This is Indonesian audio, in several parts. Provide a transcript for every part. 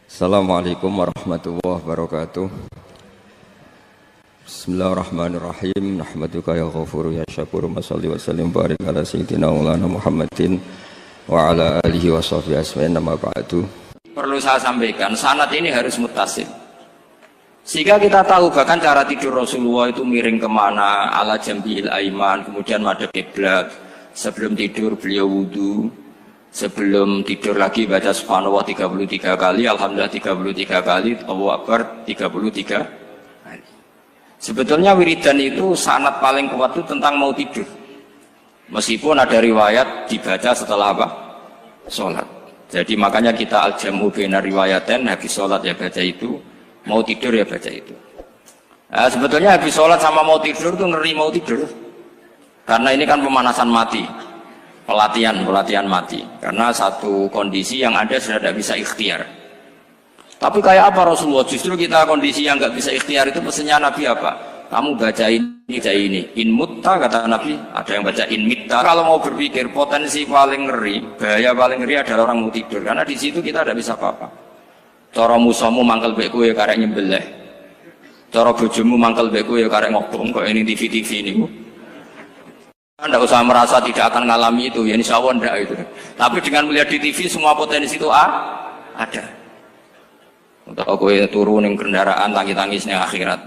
Assalamualaikum warahmatullahi wabarakatuh. Bismillahirrahmanirrahim. Nahmaduka ya ghafuru ya syakuru. Mashalli wa sallim barik ala sayyidina maulana Muhammadin wa ala alihi wa sahbihi asma'in. Nama ba'du. Perlu saya sampaikan, sanad ini harus muttasil. Sehingga kita tahu bahkan cara tidur Rasulullah itu miring kemana, ala jambil aiman, kemudian madhab kiblat. Sebelum tidur beliau wudu. Sebelum tidur lagi baca subhanallah 33 kali, alhamdulillah 33 kali, Allahu akbar 33 kali. Sebetulnya wiridan itu sanad paling kuat itu tentang mau tidur. Meskipun ada riwayat dibaca setelah apa? Sholat. Jadi makanya kita al-jam'u baina riwayaten, habis sholat ya baca itu, mau tidur ya baca itu. Nah, sebetulnya habis sholat sama mau tidur itu ngeri mau tidur. Karena ini kan pemanasan mati. Pelatihan mati, karena satu kondisi yang Anda sudah tidak bisa ikhtiar. Tapi kayak apa Rasulullah? Justru kita kondisi yang nggak bisa ikhtiar itu pesannya Nabi apa? Kamu baca ini, in mutta kata Nabi, ada yang baca in mitta. Kalau mau berpikir potensi paling ngeri, bahaya paling ngeri adalah orang mau tidur, karena di situ kita tidak bisa apa-apa. Cara musuhmu mangkel beku ya karek nyembelih, cara bojomu mangkel beku ya karek ngobong kok ini TV ini. Anda usah merasa tidak akan mengalami itu, ya insya Allah enggak itu. Tapi dengan melihat di TV semua potensi itu ada. Untuk aku turun yang kendaraan tangis-tangisnya akhirat.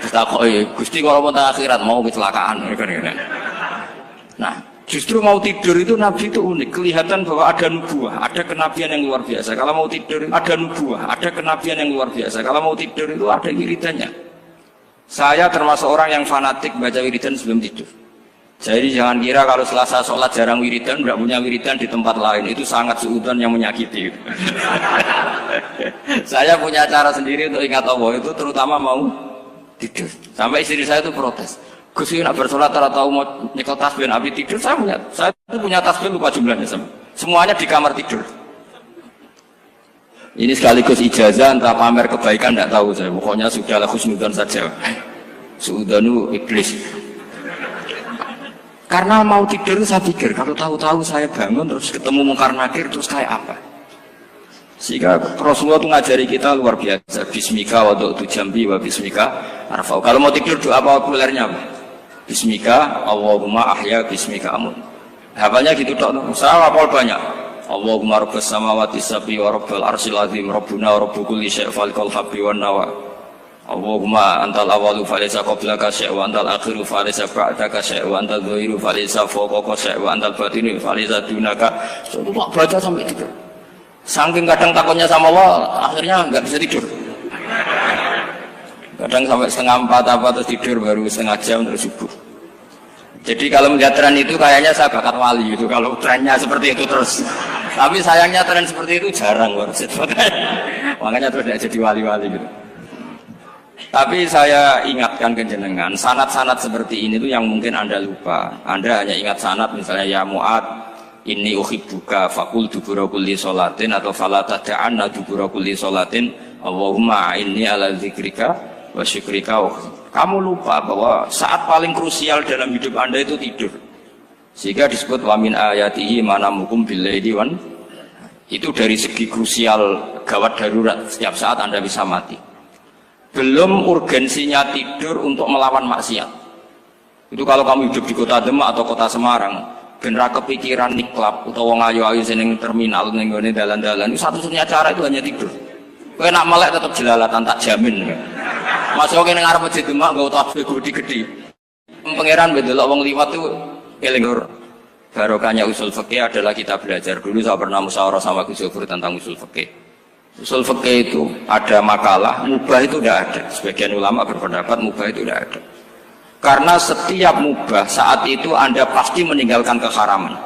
Kita kok Gusti kalau mau akhirat mau kecelakaan. Nah, justru mau tidur itu Nabi itu unik, kelihatan bahwa ada nubuah, ada kenabian yang luar biasa. Kalau mau tidur ada nubuah, ada kenabian yang luar biasa. Kalau mau tidur itu ada wiridannya. Saya termasuk orang yang fanatik baca wiridan sebelum tidur. Jadi jangan kira kalau Selasa sholat jarang wiridan, tidak punya wiridan di tempat lain, itu sangat suudzon yang menyakiti. Saya punya cara sendiri untuk ingat Allah itu, terutama mau tidur. Sampai istri saya itu protes. Gus nak bersolat tahu mau nyekel tasbih habis tidur. Saya punya tasbih lupa jumlahnya semuanya di kamar tidur. Ini sekaligus ijazah entah pamer kebaikan tidak tahu saya. Pokoknya sudahlah husnudzon saja. Suudzonu iblis. Karena mau tidur saya pikir kalau tahu-tahu saya bangun terus ketemu mungkar nakir terus kayak apa. Sehingga Rasulullah itu ngajari kita luar biasa. Bismika wa du'tu jambi wa bismika arfa'u. Kalau mau tidur doa apa populernya apa? Bismika Allahumma ahya bismika amun. Hafalnya gitu tok. Saya hafal banyak. Allahumma rabbas samawati sab'i wa rabbal arsyil azim rabbuna wa rabbu kulli syai' falikal habbi wan nawa. Allahumma antal awalu falaysa qablaka syai' wa antal akhiru falaysa ba'daka syai' wa antal dhahiru falaysa fawqaka syai' wa antal batinu falaysa dunaka. So, itu tak baca sampai tidur. Saking kadang takutnya sama Allah, akhirnya nggak bisa tidur. Kadang sampai 3:30 apa terus tidur baru setengah jam terus subuh. Jadi kalau melihat tren itu kayaknya saya bakat wali itu kalau trennya seperti itu terus. Tapi sayangnya tren seperti itu jarang makanya terus tidak jadi wali-wali gitu. Tapi saya ingatkan ke jenengan, sanad-sanad seperti ini tuh yang mungkin Anda lupa. Anda hanya ingat sanad misalnya ya Mu'ad, inni uhibbuka faqul dubura kulli sholatin atau fala tad'anna dubura kulli sholatin Allahumma inni ala dzikrika wa syukrika. Kamu lupa bahwa saat paling krusial dalam hidup Anda itu tidur. Sehingga disebut wa min ayatihi manamukum bil-laili wan. Itu dari segi krusial gawat darurat, setiap saat Anda bisa mati. Belum urgensinya tidur untuk melawan maksiat. Itu kalau kamu hidup di kota Demak atau kota Semarang, bener kepikiran niklap atau wong ayu-ayu seneng terminal ning ngene dalan-dalan, itu satu-satunya cara itu hanya tidur. Kowe nak melek tetap jelalatan tak jamin. Masuk ning ngarep masjid Demak nggo tasbih gede-gede. Pangeran bedelok wong liwat tuh eling. Barokahnya usul fikih adalah kita belajar dulu. Saya pernah musyawarah sama Gus Yofur tentang usul fikih. Usul fikih itu ada makalah, mubah itu tidak ada. Sebagian ulama berpendapat mubah itu tidak ada. Karena setiap mubah saat itu Anda pasti meninggalkan keharaman.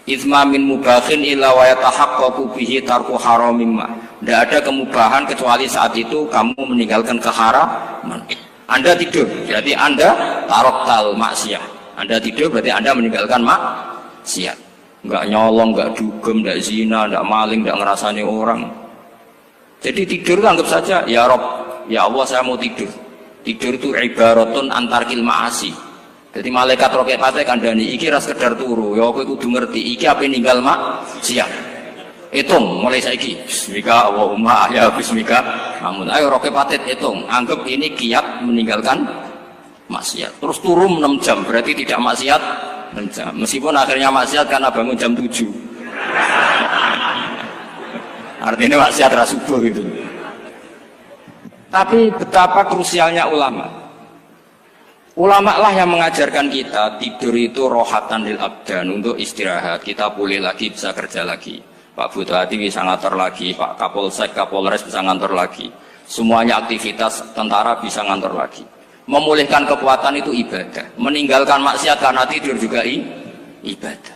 Itsma min mubahin illa wa yatahaqqaqu bihi tarku haramimma. Tidak ada kemubahan kecuali saat itu kamu meninggalkan keharaman. Anda tidur, berarti Anda taroktal maksiat. Anda tidur berarti Anda meninggalkan maksiat. Enggak nyolong, enggak dugem, enggak zina, enggak maling, enggak ngerasani orang. Jadi tidur itu anggap saja, ya Rob, ya Allah saya mau tidur. Tidur itu ibaratun antarkil ma'asi. Jadi malaikat roket pate kandhani iki ra sekedar turu, ya kowe kudu ngerti iki ape ninggal maksiat. Hitung mulai saiki. Bismika Allahumma ya bismika. Namun ayo roke patit hitung. Anggap ini kiat meninggalkan maksiat. Terus turun 6 jam berarti tidak maksiat 6 jam. Meskipun akhirnya maksiat karena bangun jam 7. Artinya maksiat ra subuh gitu. Tapi betapa krusialnya ulama. Ulama lah yang mengajarkan kita tidur itu rohatan lil abdan, untuk istirahat. Kita pulih lagi, bisa kerja lagi. Pak Bupati bisa ngantor lagi, Pak Kapolsek, Kapolres bisa ngantor lagi. Semuanya aktivitas tentara bisa ngantor lagi. Memulihkan kekuatan itu ibadah. Meninggalkan maksiat karena tidur juga ibadah.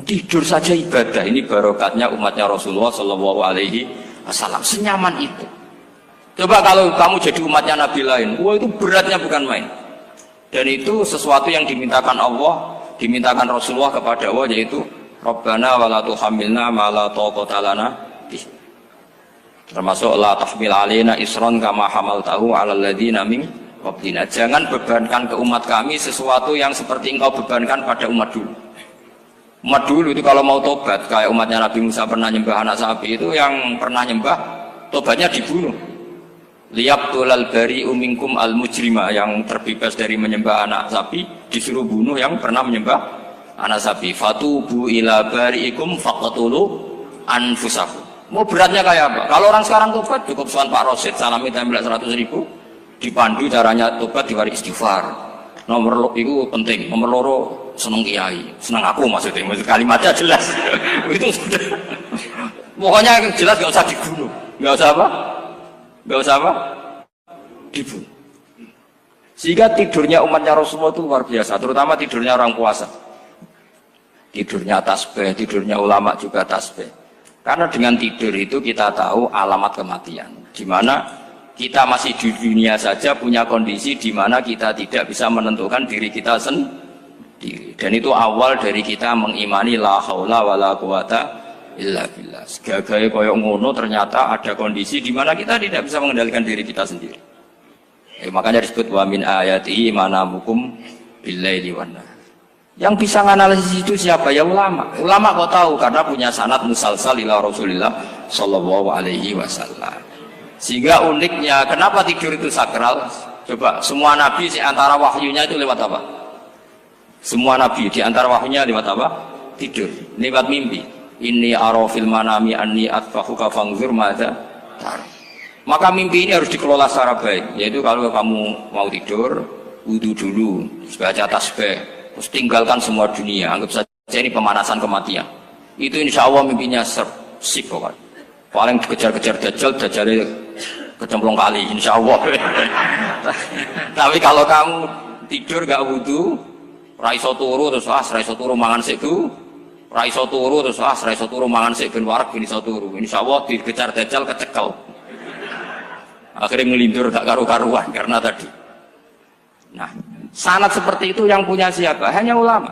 Tidur saja ibadah. Ini barokatnya umatnya Rasulullah Shallallahu Alaihi Wasallam. Senyaman itu. Coba kalau kamu jadi umatnya Nabi lain, wah itu beratnya bukan main. Dan itu sesuatu yang dimintakan Allah, dimintakan Rasulullah kepada Allah, yaitu Rabbana wa la tuhammilna ma la taqata lana bih. Termasuk la tahmil alaina isran kama hamaltahu 'alal ladzina min qablina. Jangan bebankan ke umat kami sesuatu yang seperti engkau bebankan pada umat dulu. Umat dulu itu kalau mau tobat, kayak umatnya Nabi Musa pernah nyembah anak sapi, itu yang pernah nyembah tobatnya dibunuh. Liyaqtulal bari'u minkum al mujrima, yang terbebas dari menyembah anak sapi disuruh bunuh yang pernah menyembah anak sapi. Fatubu ila bari'ikum faqtulu anfusakum. Mau beratnya kayak apa? Kalau orang sekarang tobat cukup soal Pak Rosid salami tempel 100.000, dipandu caranya tobat diwari istighfar. Nomor itu penting, nomor loro seneng kiai, seneng aku maksudnya kalimatnya jelas. Itu sudah. Pokoknya jelas gak usah dibunuh, gak usah apa? Gak usah apa? Dibunuh. Sehingga tidurnya umatnya Rasulullah itu luar biasa, terutama tidurnya orang puasa. Tidurnya tasbih, tidurnya ulama juga tasbih. Karena dengan tidur itu kita tahu alamat kematian. Di mana kita masih di dunia saja punya kondisi di mana kita tidak bisa menentukan diri kita sendiri. Dan itu awal dari kita mengimani la haula wala quwata illa billah. Segagai koyok ngono ternyata ada kondisi di mana kita tidak bisa mengendalikan diri kita sendiri. Makanya disebut wa min ayatihi manamukum billaili wan nahar. Yang bisa menganalisis itu siapa? Ya ulama. Ulama kok tahu karena punya sanad musalsal ila Rasulillah sallallahu alaihi wasallam. Sehingga uniknya kenapa tidur itu sakral? Coba semua nabi di antara wahyunya itu lewat apa? Semua nabi di antara wahyunya lewat apa? Tidur, lewat mimpi. Inni ara fil manami anni atfahuka fanzur madza tar. Maka mimpi ini harus dikelola secara baik, yaitu kalau kamu mau tidur, wudu dulu, baca tasbih, terus tinggalkan semua dunia, anggap saja ini pemanasan kematian. Itu insya Allah mimpinya sip pokoknya. Paling dikejar-kejar dajjal kecemplung kali, insya Allah. Tapi kalau kamu tidur gak wudu, raiso turu terus raiso turu mangan seku. Raiso turu terus raiso turu mangan sik ben warak ben iso turu. Insyaallah dikejar dajjal kecekel. Akhirnya ngelindur tak karu-karuan karena tadi. Nah, sanad seperti itu yang punya siapa? Hanya ulama.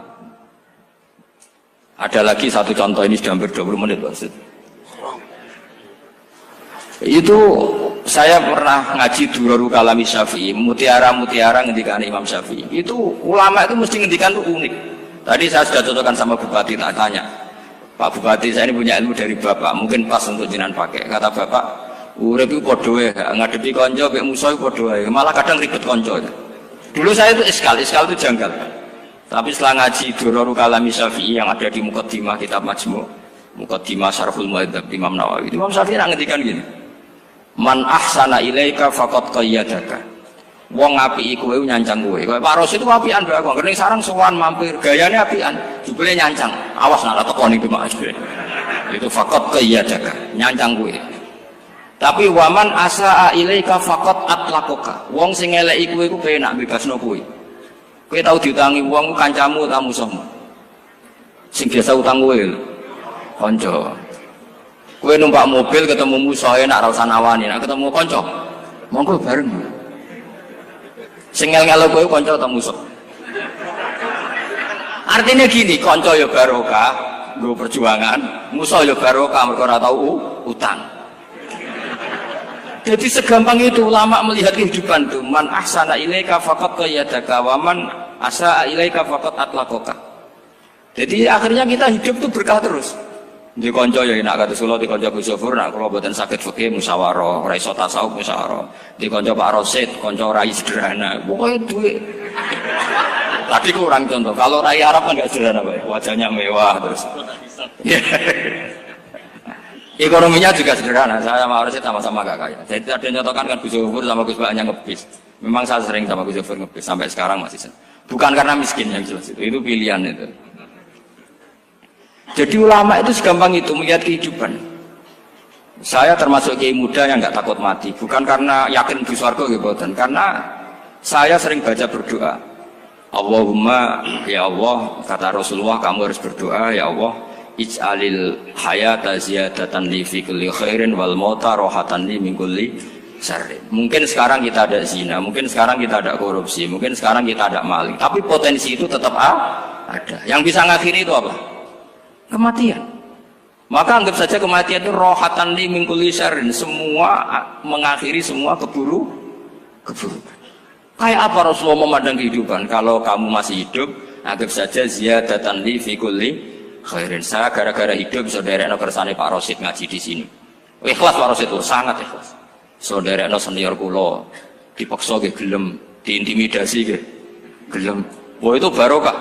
Ada lagi satu contoh, ini sudah hampir 20 menit maksud. Itu saya pernah ngaji Durarul Kalami Syafi'i, mutiara-mutiara ngendikan Imam Syafi'i. Itu ulama itu mesti ngendikan itu unik. Tadi saya sudah cocokkan sama Bupati, tak tanya, Pak Bupati saya ini punya ilmu dari Bapak, mungkin pas untuk jenengan pakai. Kata Bapak, urip iku padha wae, ngadepi kanca mek musuh iku padha wae, malah kadang ribet kanca. Dulu saya itu iskal itu janggal. Tapi setelah ngaji Durarul Kalami Syafi'i yang ada di Muqaddimah kitab Majmu', Muqaddimah Syarhul Muhadzab Imam Nawawi, Imam Syafi'i ngendikan gini, man ahsana ilaika faqad qayyadaka. Wong ngapiki kowe nyancang kowe. Kayak Pak Ros itu apian bae kok. Kene sarang sowan mampir, gayane apian, jebule nyancang. Awas nak teko niku Mas. Itu faqat qayyadaka, nyancang kowe. Tapi waman asaa ilaika faqat atlaqaka. Wong sing eleki kowe iku penak bebasno kowe. Kowe tau diutangi wong kancamu ta musuhmu. Sing biasa utang kowe lho. Kanca. Kowe numpak mobil ketemu musuh enak ra usah nawani, nek ketemu kanca monggo bareng. Sing ngel-ngelo kowe kanca atau musuh. Artinya gini, kanca ya barokah, nggo perjuangan, musuh ya barokah mergo ora tau utang. Jadi segampang itu ulama melihat kehidupan itu. Man ahsana ilaika faqad qayyadaka wa man asaa ilaika faqad atlaqaka. Jadi akhirnya kita hidup itu berkah terus. Di konco ya enak kata Solo, di konco Gus Yofur, nak kalau buatan sakit fikih musyawarah, ora iso tasawuf musyawarah. Di konco Pak Rosid, konco rai sederhana. Pokoknya duit. Tadi kurang contoh. Kalau rai Arab kan nggak sederhana, Pak. Wajahnya mewah terus. Ekonominya juga sederhana. Saya sama Rosid sama-sama gak kaya. Jadi ada yang nyontohkan kan Gus Yofur sama Gus Baknya ngebis. Memang saya sering sama Gus Yofur ngebis sampai sekarang masih. Bukan karena miskin yang jelas itu pilihan itu. Jadi ulama itu segampang itu melihat kehidupan. Saya termasuk kiai muda yang nggak takut mati, bukan karena yakin di surga gitu, karena saya sering baca berdoa. Allahumma ya Allah, kata Rasulullah, kamu harus berdoa ya Allah, ij'alil hayata ziyadatan li fi kulli khairin wal mauta rohatan li min kulli syarrin. Mungkin sekarang kita ada zina, mungkin sekarang kita ada korupsi, mungkin sekarang kita ada maling, tapi potensi itu tetap ada. Yang bisa ngakhiri itu apa? Kematian. Maka anggap saja kematian itu rohatan li min kulli syarrin, semua mengakhiri semua keburukan. Kayak apa Rasulullah memandang kehidupan? Kalau kamu masih hidup, anggap saja ziyadatan li fi kulli khairin. Saya gara-gara hidup saudaranya kersane Pak Rosid ngaji di sini. Ikhlas Pak Rosid itu sangat ikhlas. Saudaranya senior kula dipaksa nggih gelem, diintimidasi nggih gelem. Wah itu barokah.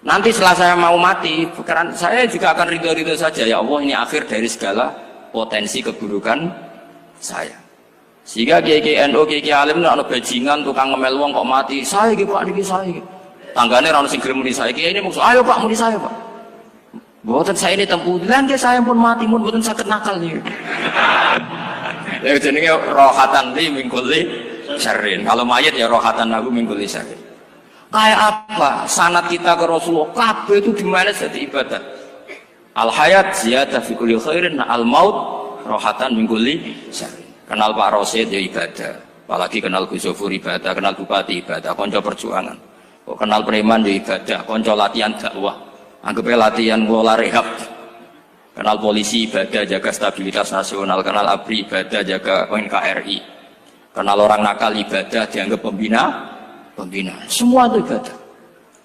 Nanti setelah saya mau mati, saya juga akan ridho-ridho saja. Ya Allah, ini akhir dari segala potensi keburukan saya. Sehingga kiai NU, kiai alim, ada bajingan, tukang ngemel wong kok mati. Saya gitu Pak, niki saya gitu. Tanggane orang sing gelem muni saya. Kiai ini maksud, ayo Pak, muni saya Pak. Buatan saya ini tempuh, lan saya pun mati, pun buatan sakit nakal nih. Ya jenenge rohatan li min kulli syarrin. Kalau mayit ya rohatan lahu min kulli syarrin. Kayak apa sanad kita ke Rasulullah, kabeh itu dimana jadi ibadah. Al hayat ziyadah fi kulli khairin, al maut rohatan min kulli syarrin. Kenal Pak Rosid ya ibadah, apalagi kenal Gus Yofur ibadah, kenal bupati ibadah, konco perjuangan. Kok kenal preman ya ibadah, konco latihan dakwah, anggapnya latihan ngelola rehab. Kenal polisi ibadah, jaga stabilitas nasional, kenal ABRI ibadah, jaga NKRI. Kenal orang nakal ibadah, dianggap pembinaan. Semua itu ibadah.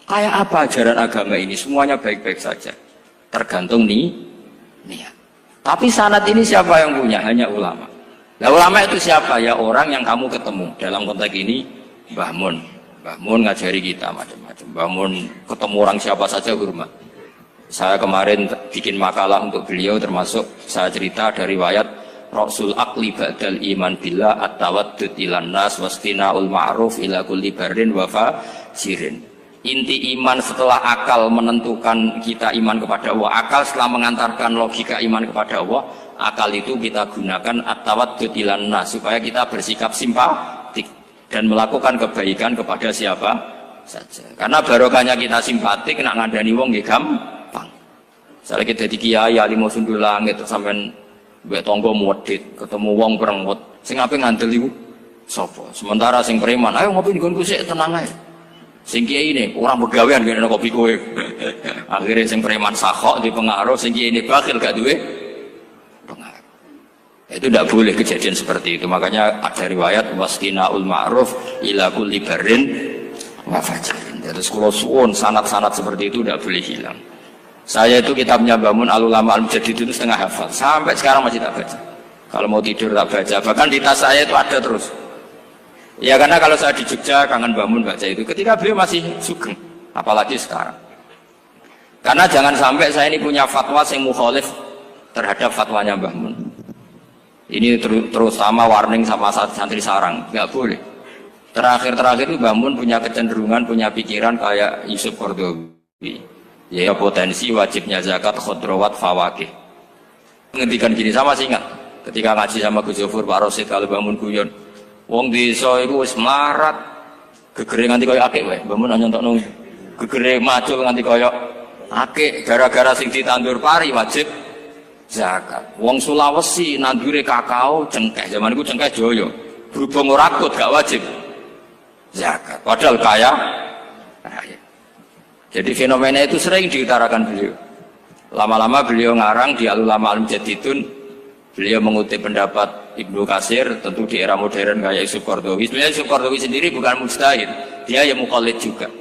Kayak apa ajaran agama ini? Semuanya baik-baik saja, tergantung niat. Tapi sanad ini siapa yang punya? Hanya ulama. Nah ulama itu siapa? Ya orang yang kamu ketemu. Dalam konteks ini Mbah Mun ngajari kita macam-macam. Mbah Mun ketemu orang siapa saja hormat. Saya kemarin bikin makalah untuk beliau, termasuk saya cerita dari riwayat Rasul akli ba'dal iman billah at-tawaddud ilan nas wastina'ul ma'ruf ila kulli barrin wa fajirin. Inti iman setelah akal menentukan kita iman kepada Allah, akal setelah mengantarkan logika iman kepada Allah, akal itu kita gunakan at-tawaddud ilan nas supaya kita bersikap simpatik dan melakukan kebaikan kepada siapa saja. Karena barokahnya kita simpatik, nak ngandani wong nggih gampang. Misalnya kita di kiai alim sundul langit sampean mbek tangga modit, ketemu wong perengut, sing ape ngandel iku sapa? Sementara sing preman, ayo ngopi nggonku sik tenang ae. Sing kiai ini orang begawean ngene kopi kowe. Akhirnya sing preman sakhok di pengaruh, sing kiai ini bakhil gak duwe pengaruh. Itu tidak boleh kejadian seperti itu. Makanya ada riwayat wastina'ul ma'ruf ila kulli barrin wa fajirin. Terus kula suwun sanad-sanad seperti itu tidak boleh hilang. Saya itu kitabnya Bangun Al-Ulama Al-Mujaddid itu setengah hafal, sampai sekarang masih tak baca. Kalau mau tidur tak baca, bahkan di tas saya itu ada terus. Ya karena kalau saya di Jogja kangen Bangun baca itu, ketika beliau masih sugeng, apalagi sekarang. Karena jangan sampai saya ini punya fatwa yang mukhalif terhadap fatwanya Mbah Mun. Ini terutama warning sama santri sarang, nggak boleh. Terakhir itu Mbah Mun punya kecenderungan, punya pikiran kayak Yusuf Qaradawi. Ya potensi wajibnya zakat khodrowat fawakih. Ngendikan gini sama sih ingat ketika ngaji sama Gus Yofur Pak Rosid kalau bangun guyon wong desa iku wis melarat gegere nganti koyo akeh wae bangun nyontokno gegere macul nganti koyo akeh gara-gara sing ditandur pari wajib zakat. Wong Sulawesi nandure kakao cengkeh, zaman iku cengkeh joyo berhubung ora akut gak wajib zakat padahal kaya. Jadi fenomena itu sering diutarakan beliau. Lama-lama beliau ngarang di Al-Ulama Al-Mujaddidun, beliau mengutip pendapat Ibnu Katsir, tentu di era modern kayak Yusuf Qaradawi. Sebenarnya Yusuf Qaradawi sendiri bukan mujtahid, dia yang muqallid juga.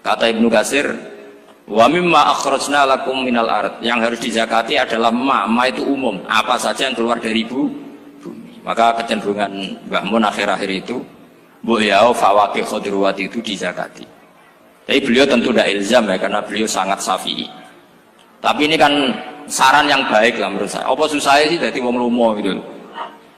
Kata Ibnu Katsir, Wa mimma akhrajna lakum minal ard. Yang harus dizakati adalah ma itu umum, apa saja yang keluar dari bumi. Maka kecenderungan Mbah Mun akhir-akhir itu bu yau fawaqih khudruwat itu dizakati. Tapi beliau tentu tidak ilzam ya, karena beliau sangat syafi'i. Tapi ini kan saran yang baik lah menurut saya. Apa susah sih jadi wong lomo gitu.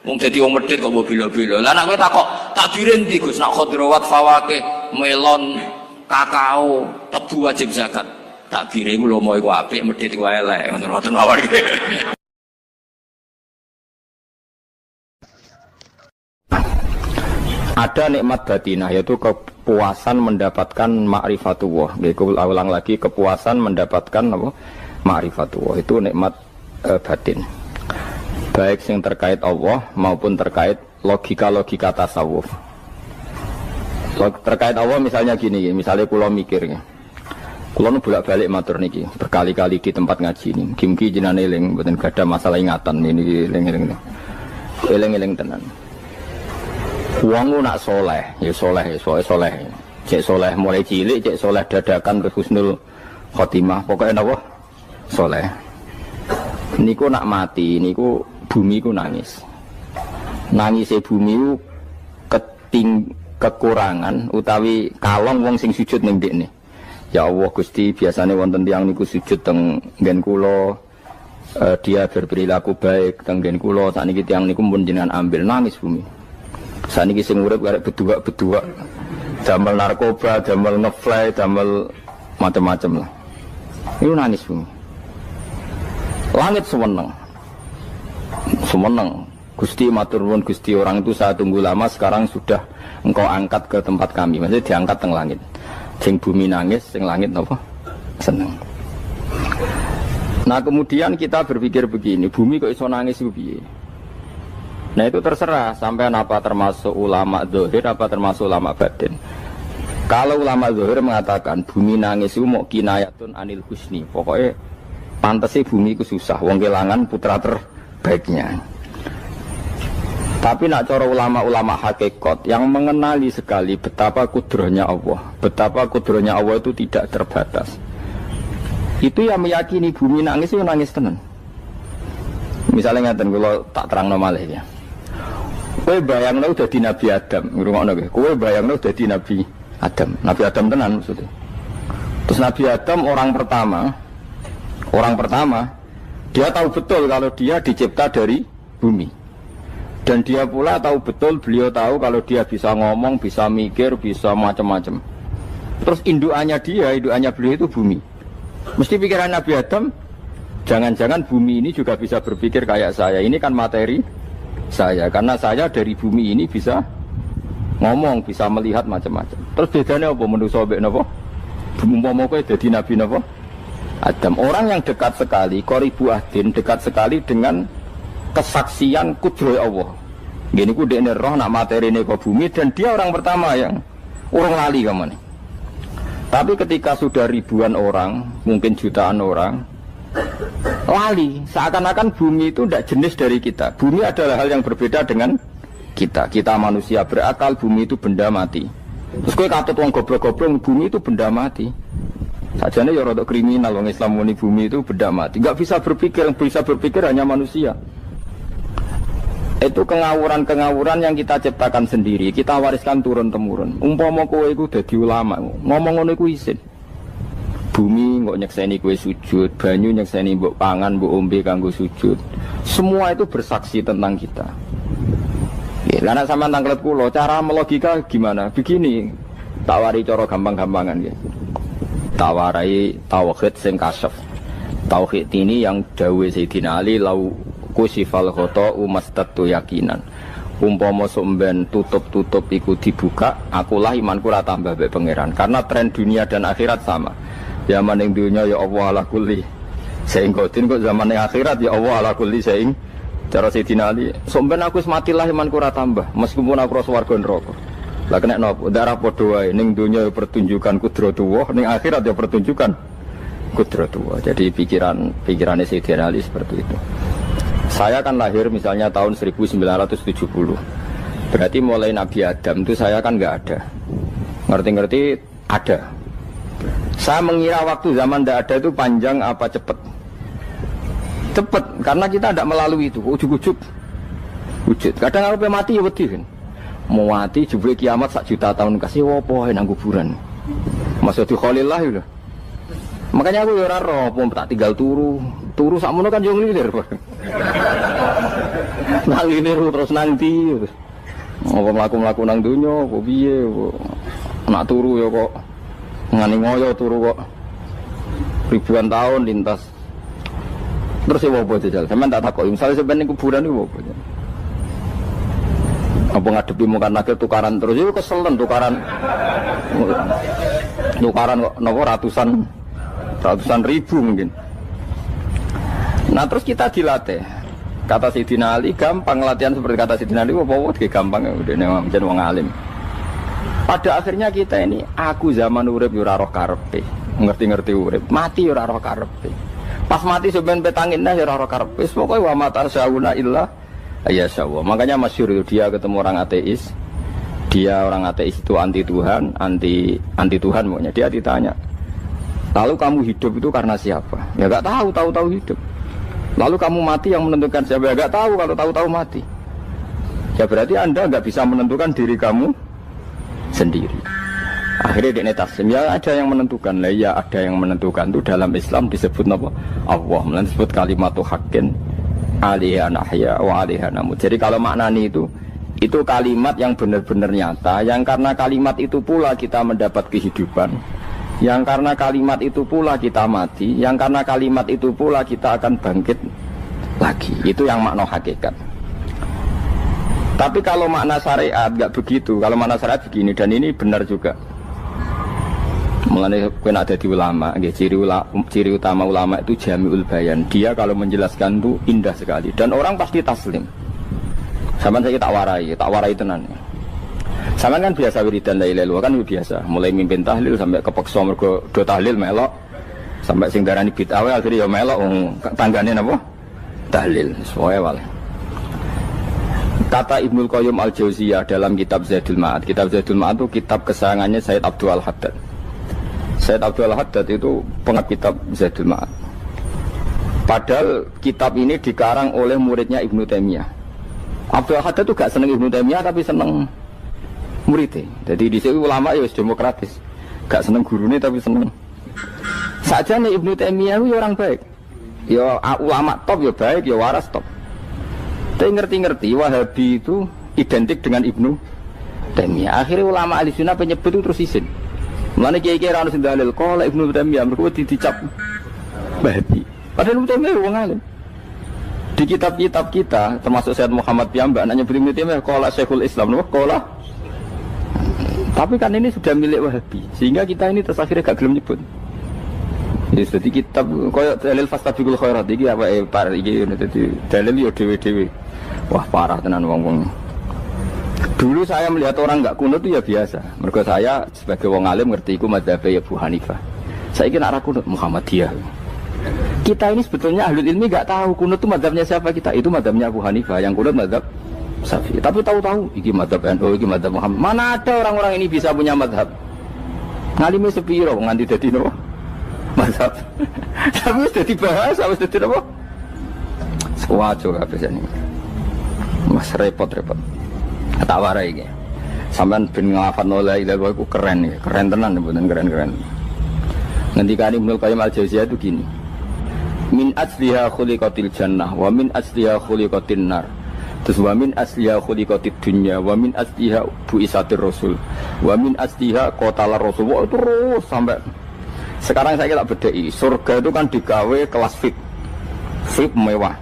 Wong dadi wong medhit kok mbok bilo-bilo. Lah nek kowe takok takdire ndi Gus nak khudrawat fawaqih melon kakao tebu wajib zakat. Takdire iku lomo iku apik medhit iku elek ngoten mawon. Ada nikmat batinah, yaitu kepuasan mendapatkan ma'rifatullah. Aku ulang lagi, kepuasan mendapatkan apa? Ma'rifatullah. Itu nikmat batin. Baik yang terkait Allah maupun terkait logika-logika tasawuf. Terkait Allah misalnya gini, misalnya kula mikirnya. Kula nu bolak-balik matur niki, berkali-kali di tempat ngaji ini. Kim-ki jenane eling, mboten gadah masalah ingatan ini eling-eling. Eling-eling tenan. Wong nak soleh, ya soleh, soleh. Cek soleh mulai cilik, cek soleh dadakan ke husnul khotimah. Pokoknya apa? Soleh. Niku nak mati, niku bumi ku nangis. Nangisnya bumi ku kekurangan utawi kalong wong sing sujud ning ndekne. Ya Allah Gusti, biasanya wonten tiyang niku sujud teng nggen kula, dia berperilaku baik teng nggen kula, sakniki tiyang niku mun jenengan ambil, nangis bumi. Saniki sing urip arek bedua-bedua, damel narkoba, damel ngefly, damel macam-macam lah. Itu nangis bumi. Langit semeneng. Gusti matur nuwun Gusti, orang itu saya tunggu lama, sekarang sudah engkau angkat ke tempat kami. Maksudnya diangkat teng langit. Sing bumi nangis, sing langit apa? Seneng. Nah kemudian kita berpikir begini, bumi kok iso nangis ku piye? Nah itu terserah sampai apa termasuk ulama zahir apa termasuk ulama batin. Kalau ulama zahir mengatakan bumi nangis itu mau kinayatun anil husni, pokoknya pantasnya bumi itu susah, wong kelangan putra terbaiknya. Tapi nak cara ulama-ulama hakikat yang mengenali sekali betapa kudrohnya Allah, betapa kudrohnya Allah itu tidak terbatas. Itu yang meyakini bumi nangis itu nangis tenan. Misalnya ngaten kalau tak terang malih ya. Kowe bayangno dadi Nabi Adam, ngrungokno kowe. Kowe bayangno dadi Nabi Adam. Nabi Adam tenan maksudnya. Terus Nabi Adam orang pertama, dia tahu betul kalau dia dicipta dari bumi. Dan dia pula tahu betul, beliau tahu kalau dia bisa ngomong, bisa mikir, bisa macam-macam. Terus indukannya beliau itu bumi. Mesti pikiran Nabi Adam, jangan-jangan bumi ini juga bisa berpikir kayak saya. Ini kan materi saya, karena saya dari bumi ini bisa ngomong, bisa melihat macam-macam. Terus bedanya apa manusia mbek napa? Umpama kowe dadi nabi napa? Adam. Orang yang dekat sekali, qoribu ahdin, dekat sekali dengan kesaksian kudroh Allah. Gini ku dekne roh nak materine ke bumi, dan dia orang pertama yang urung lali kamane. Tapi ketika sudah ribuan orang, mungkin jutaan orang lali, seakan-akan bumi itu tidak jenis dari kita. Bumi adalah hal yang berbeda dengan kita. Kita manusia berakal, bumi itu benda mati. Terus kowe katut wong goblok-goblok, bumi itu benda mati. Sajane ya rada kriminal wong Islam muni bumi itu benda mati. Enggak bisa berpikir, yang bisa berpikir hanya manusia. Itu kengawuran-kengawuran yang kita ciptakan sendiri, kita wariskan turun-temurun. Umpama kowe iku dadi ulama, ngomong ngono iku isin. Bumi kok nyekseni kue sujud, banyu nyekseni mbok pangan, mbok ombe kanggo sujud. Semua itu bersaksi tentang kita. Ya, karena sama tangklet kulo, cara melogika gimana? Begini, tawari cara gampang-gampangan ya. Tawarai tauhid sing kasyaf. Tauhid ini yang dawe Sayyidina Ali lau kusifal khoto umastatu yakinan. Umpama somben tutup-tutup iku dibuka, akulah imanku ora tambah mbek pangeran. Karena tren dunia dan akhirat sama. Zaman yang dunia ya Allah ala kulli saing kodin, kok zaman yang akhirat ya Allah ala kulli saing. Cara Sayyidina Ali, somben aku matilah imanku ora tambah meskipun aku swarga neraka. Lah kena napa? Darah padha wae, ning dunia ya pertunjukan kudratullah, ning akhirat ya pertunjukan kudratullah. Jadi pikirannya Sayyidina Ali seperti itu. Saya kan lahir misalnya tahun 1970. Berarti mulai Nabi Adam itu saya kan enggak ada. Ngerti-ngerti ada. Saya mengira waktu zaman tidak ada itu panjang apa cepat? Cepat, karena kita tidak melalui itu. Ujuk-ujuk wujud. Kadang aku mati ya wedi kan. Mau mati jebule kiamat 1 juta tahun kasih wopo nang kuburan. Maksud Khalillah itu. Makanya aku ya ora roh, tak tinggal turu sakmono kan yo nglilir. Nang nglilir terus nanti. Apa mlaku-mlaku nang donya apa piye kok. Nak turu ya kok ngani ngoyo turu kok. Ribuan tahun lintas. Terus ya apa jajal? Sampeyan tak takoki, misale sampeyan ning kuburan iku apa? Apa ngadepi muka nakil tukaran terus itu keselen tukaran kok nopo ratusan ribu mungkin. Nah terus kita dilatih. Kata Sayyidina Ali gampang latihan seperti kata Sayyidina Ali apa gampang udah menjadi wong alim. Pada akhirnya kita ini aku zaman urip yo ora roh karepe, ngerti-ngerti urip, mati yo ora roh karepe. Pas mati sampean petanginna yo ora roh karepe, pokoke wa mata sauna illa ya Allah. Makanya masyhur itu dia ketemu orang ateis. Dia orang ateis itu anti Tuhan, anti Tuhan maunya. Dia ditanya, lalu kamu hidup itu karena siapa? Ya gak tahu hidup. Lalu kamu mati yang menentukan siapa? Ya gak tahu, kalau tahu mati. Ya berarti Anda gak bisa menentukan diri kamu sendiri. Akhirnya dia taslim, ya ada yang menentukan. Lah ya ada yang menentukan itu dalam Islam disebut apa? Allah, disebut kalimatu haqqin alaiha nahya wa alaiha namut. Jadi kalau maknani itu kalimat yang benar-benar nyata, yang karena kalimat itu pula kita mendapat kehidupan, yang karena kalimat itu pula kita mati, yang karena kalimat itu pula kita akan bangkit lagi. Itu yang makna hakikat. Tapi kalau makna syariat nggak begitu. Kalau makna syariat begini, dan ini benar juga. Mulanya kena ada di ulama, ciri utama ulama itu jami'ul bayan. Dia kalau menjelaskan itu indah sekali dan orang pasti taslim. Sama saya tak warai tenan. Sama kan biasa wiridan la ilaha illallah kan biasa. Mulai mimpin tahlil sampai kepeksa mergo do tahlil melok, sampai sing darani bid'ah akhirnya ya melok tanggane napa? Tahlil. Soale wae. Kata Ibnul Qayyim Al-Jauziyah dalam kitab Zadul Ma'ad. Kitab Zadul Ma'ad itu kitab kesayangannya Sayyid Abdul Al-Haddad. Sayyid Abdul Al-Haddad itu pengarang kitab Zadul Ma'ad. Padahal kitab ini dikarang oleh muridnya Ibnu Taimiyah. Abdul Al-Haddad itu gak seneng Ibnu Taimiyah tapi seneng muridnya. Jadi di sini ulama ya demokratis. Gak seneng gurunya tapi seneng. Saja nih Ibnu Taimiyah itu orang baik. Ya ulama top ya baik, ya waras top. Tapi ngerti-ngerti Wahabi itu identik dengan Ibnu Taimiyah. Akhirnya ulama ahli sunnah penyebut itu terus izin. Mulane kiai-kiai ra ono sing dalil kala Ibnu Taimiyah mergo dicap Wahabi. Padahal Ibnu Taimiyah wong alim. Di kitab-kitab kita termasuk Sayyid Muhammad piyambak nanya Ibnu Taimiyah kala Syekhul Islam napa kala. Tapi kan ini sudah milik Wahabi sehingga kita ini terus akhirnya gak gelem nyebut. Jadi kitab koyo dalil fastabiqul khairat iki apa par iki dadi dalil yo dhewe-dhewe. Wah parah tenan wong-wong. Dulu saya melihat orang enggak kunut itu ya biasa. Mergo saya sebagai wong alim ngerti iku mazhab Abu Hanifah. Saiki nek ra kunut Muhammadiyah. Kita ini sebetulnya ahlul ilmi enggak tahu kunut itu mazhabnya siapa kita. Itu mazhabnya Abu Hanifah, yang kunut mazhab Syafi'i. Tapi tahu-tahu iki mazhab NU, iki mazhab Muhammad. Mana ada orang-orang ini bisa punya mazhab? Ngalime sepiro nganti dadi nopo? Mazhab. Tapi wis dadi bahasa, wis dadi nopo? Sewajo kabeh jane. Mas repot-repot. Tak warai iki. Sampeyan ben nglafadzno la ilaha illallah iku keren iki. Keren tenan mboten keren-keren. Ngendikane Ibnu Qayyim Al-Jauziyah itu gini. Min asliha khuliqatil jannah wa min asliha khuliqatin nar. Terus wa min asliha khuliqatid dunya wa min asliha bu'isatir rasul wa min asliha qatalar rasul. Wah, terus sampai sekarang saya tak bedai. Surga itu kan digawe kelas VIP mewah.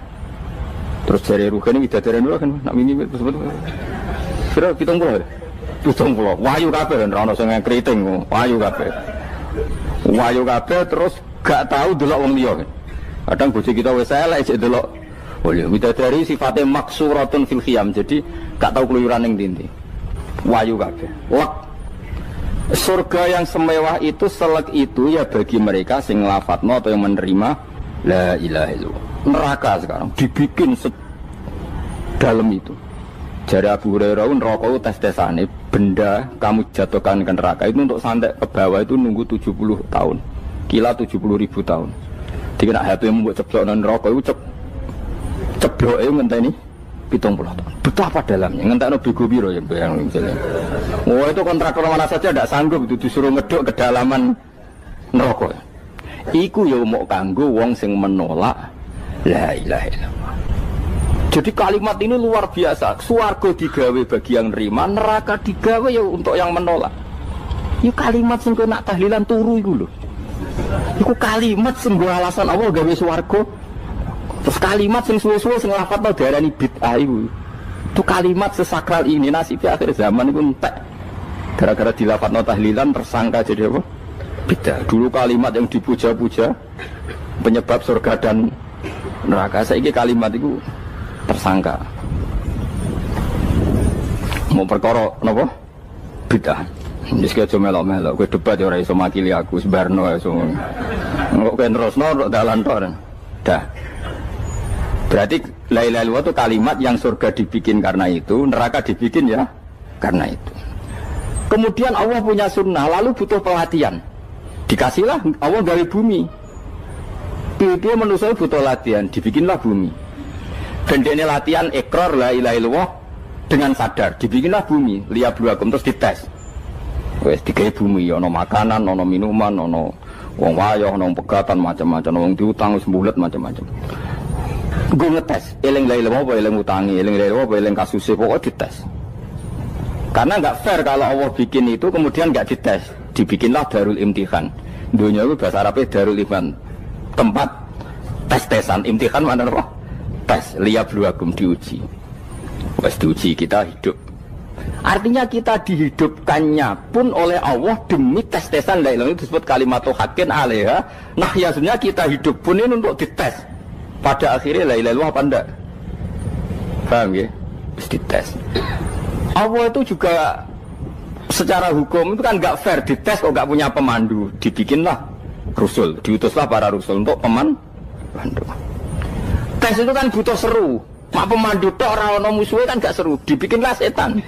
Terus dari Ruhani widadari dulu kan nak mini betul-betul. Kira 70. Wahyu kabeh ora ono sing kriting, wahyu kabeh. Wahyu kabeh terus gak tahu delok wong liya. Kadang bojo kita wis elek sik delok. Oh ya widadari sifatnya maksuratun fil khiyam. Jadi gak tahu keluyuran ning ndi. Wahyu kabeh. Lek surga yang semewah itu selek itu ya bagi mereka sing nglafatno atau yang menerima la ilaha illallah. Neraka sekarang dibikin dalam itu. Jari Abu Hurairah neraka itu tes-tesane benda kamu jatuhkan ke neraka itu untuk santai ke bawah itu nunggu 70 tahun. kila 70.000 tahun. Dikira HP mu mbok ceblokno neraka iku cebloke ngenteni 70 tahun. Betapa dalamnya, ngentekno bego piro ya bayang misalnya. Oh itu kontraktor mana saja tidak sanggup itu disuruh ngeduk kedalaman neraka. Iku ya mau kanggo wong sing menolak la ilaha illallah. Jadi kalimat ini luar biasa. Swarga digawe bagi yang nerima, neraka digawe ya untuk yang menolak. Itu kalimat sing nak tahlilan turu iku lho. Iku kalimat sing nggo alasan Allah gawe swarga. Terus kalimat sing suwe-suwe sing lafadzno diarani bid'ah iku. Itu kalimat sesakral ini nasibnya akhir zaman iku entek. Gara-gara dilafadzno tahlilan tersangka jadi apa? Bid'ah. Dulu kalimat yang dipuja-puja penyebab surga dan neraka. Saiki kalimat itu tersangka. Mau perkara napa? Bid'ah. Wis aja melok-melok, kowe debat ya ora iso makili aku sebarno iso. Kok kowe terusno dalan tok. Dah. Berarti la ilaha illallah itu kalimat yang surga dibikin karena itu, neraka dibikin ya karena itu. Kemudian Allah punya sunnah, lalu butuh pelatihan. Dikasihlah Allah dari bumi. Dia manusia butuh latihan, dibikinlah bumi. Dan ini latihan ikrar la ilaha illallah dengan sadar, dibikinlah bumi, liyabluwakum terus dites. Wes digawe bumi, ono makanan, ono minuman, ono wong wayah, ono pegatan macam-macam, wong diutang wis mbulet macam-macam. Gue ngetes, eling la ilaha illallah apa eling utangi, eling la ilaha illallah apa eling kasuse, pokoknya dites. Karena nggak fair kalau Allah bikin itu kemudian nggak dites, dibikinlah darul imtihan. Dunia itu bahasa Arabnya darul imtihan, tempat tes-tesan. Imtihan mana apa? Tes, liyabluwakum, diuji. Wes diuji kita hidup. Artinya kita dihidupkannya pun oleh Allah demi tes-tesan la ilaha, itu disebut kalimatu haqqin alaiha. Nah ya sebenarnya kita hidup pun ini untuk dites. Pada akhirnya la ilaha illallah apa enggak? Paham ya? Terus dites. Allah itu juga secara hukum itu kan nggak fair, dites kok nggak punya pemandu, dibikinlah Rasul, diutuslah para Rasul untuk pemandu. Tes itu kan butuh seru, mak pemandu tok ora ono musuhe kan gak seru, dibikinlah setan.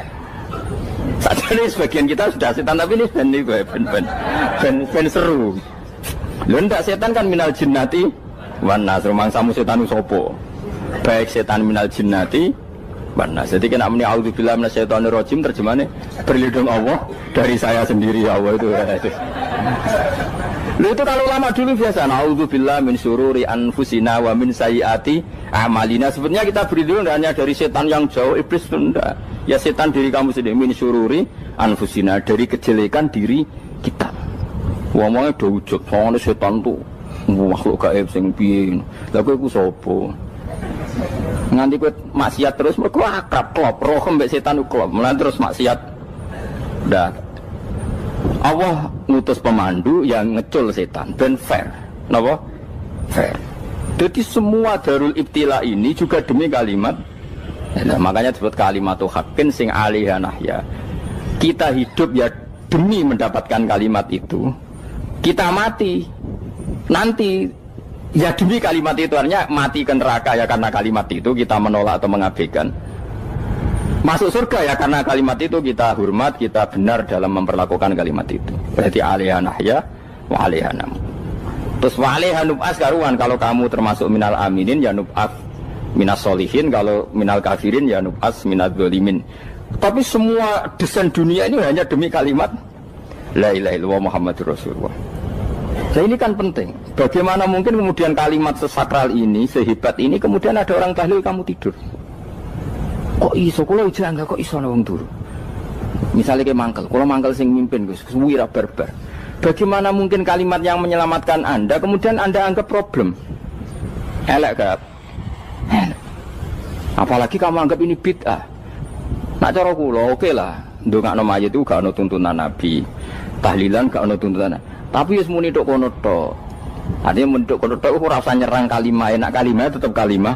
Saat ini sebagian kita sudah setan tapi ini ben seru. Lho ndak setan kan minal jinnati wan nas, rumangsamu setan sopo. Baik setan minal jinnati wan nas. Jadi kena muni auzubillahi minasyaitonir rajim, terjemahnya berlindung Allah dari saya sendiri ya Allah itu. Lho itu kalau lama dulu biasa auzubillahi min syururi anfusina wa min sayyiati amalina. Sebenarnya kita berlindung hanya dari setan yang jauh, iblis itu enggak. Ya setan diri kamu sendiri, min syururi anfusina, dari kejelekan diri kita. Ngomongnya udah wujud, soalnya setan tuh makhluk gaib sing piye. Lah kowe iku sapa? Nganti kowe maksiat terus mergo akrab klop, roh mbek setan ku klop. Mulane terus maksiat. Dah. Allah ngutus pemandu yang ngecul setan ben fair. Napa? Fair. Jadi semua darul ibtila ini juga demi kalimat. Nah, makanya disebut kalimatu haqqin sing alaiha nahya. Kita hidup ya demi mendapatkan kalimat itu. Kita mati nanti ya demi kalimat itu, artinya mati ke neraka ya karena kalimat itu kita menolak atau mengabaikan. Masuk surga ya karena kalimat itu kita hormat, kita benar dalam memperlakukan kalimat itu. Berarti alaiha nahya wa alaiha nam. Terus wa alaiha nub'as karuan, kalau kamu termasuk minal aminin ya nub'as minas solihin, kalau minal kafirin ya nub'as minal zolimin. Tapi semua desain dunia ini hanya demi kalimat la ilaha illallah Muhammadur Rasulullah. Nah ini kan penting. Bagaimana mungkin kemudian kalimat sesakral ini, sehebat ini, kemudian ada orang tahlil kamu tidur. Kok iso? Kalau ijazah enggak kok iso wong turu. Misalnya kayak mangkel, kalau mangkel sing mimpin Gus, wira barbar. Bagaimana mungkin kalimat yang menyelamatkan Anda kemudian Anda anggap problem? Elek gak? Apalagi kamu anggap ini bid'ah. Nak cara kula oke lah, ndongakno mayit itu gak ono tuntunan Nabi. Tahlilan gak ono tuntunan. Tapi wis muni tok kono tok. Artinya menduk kono tok ora usah nyerang kalimah, enak kalimah tetap kalimah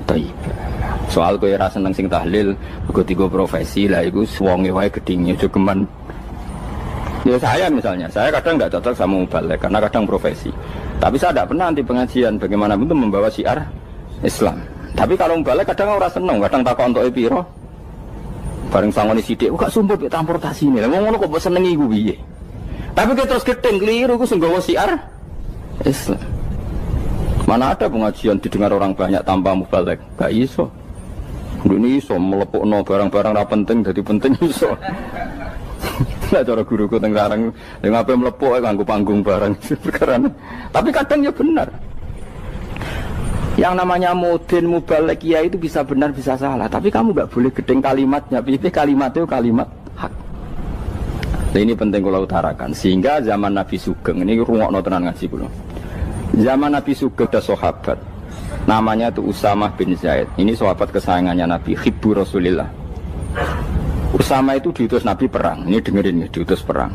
thayyibah. Soal kowe ora seneng sing tahlil, mergo tiga profesi lah iku wonge wae gedhinge aja geman. Ya saya misalnya, saya kadang enggak cocok sama mubalek karena kadang profesi. Tapi saya tidak pernah anti pengajian, bagaimanapun itu membawa syiar Islam. Tapi kalau mubalek kadang ora seneng, kadang takon entuk piro. Bareng sangone sithik, kok sumpah transportasi ini. Lah wong ngono kok mbok senengi iku piye? Tapi kita terus gedeng keliru, aku sungguh syiar Islam. Mana ada pengajian didengar orang banyak tanpa mubalek? Gak iso. Ini iso melepukno barang-barang ra penting jadi penting iso. Lah cara guruku teng sareng ning ape melepuk kanggo panggung barang perkara. Tapi kadang ya benar. Yang namanya mudin mubalek ya itu bisa benar bisa salah, tapi kamu gak boleh gedeng kalimatnya. Piye kalimat itu kalimat hak. Nah, ini penting kula utarakan sehingga zaman Nabi Sugeng ini rungokno tenan ngaji kula. Zaman Nabi Sugeng ada sahabat namanya itu Usamah bin Zaid. Ini sahabat kesayangannya Nabi, hibbu Rasulillah. Usamah itu diutus Nabi perang. Ini dengerin nih, diutus perang.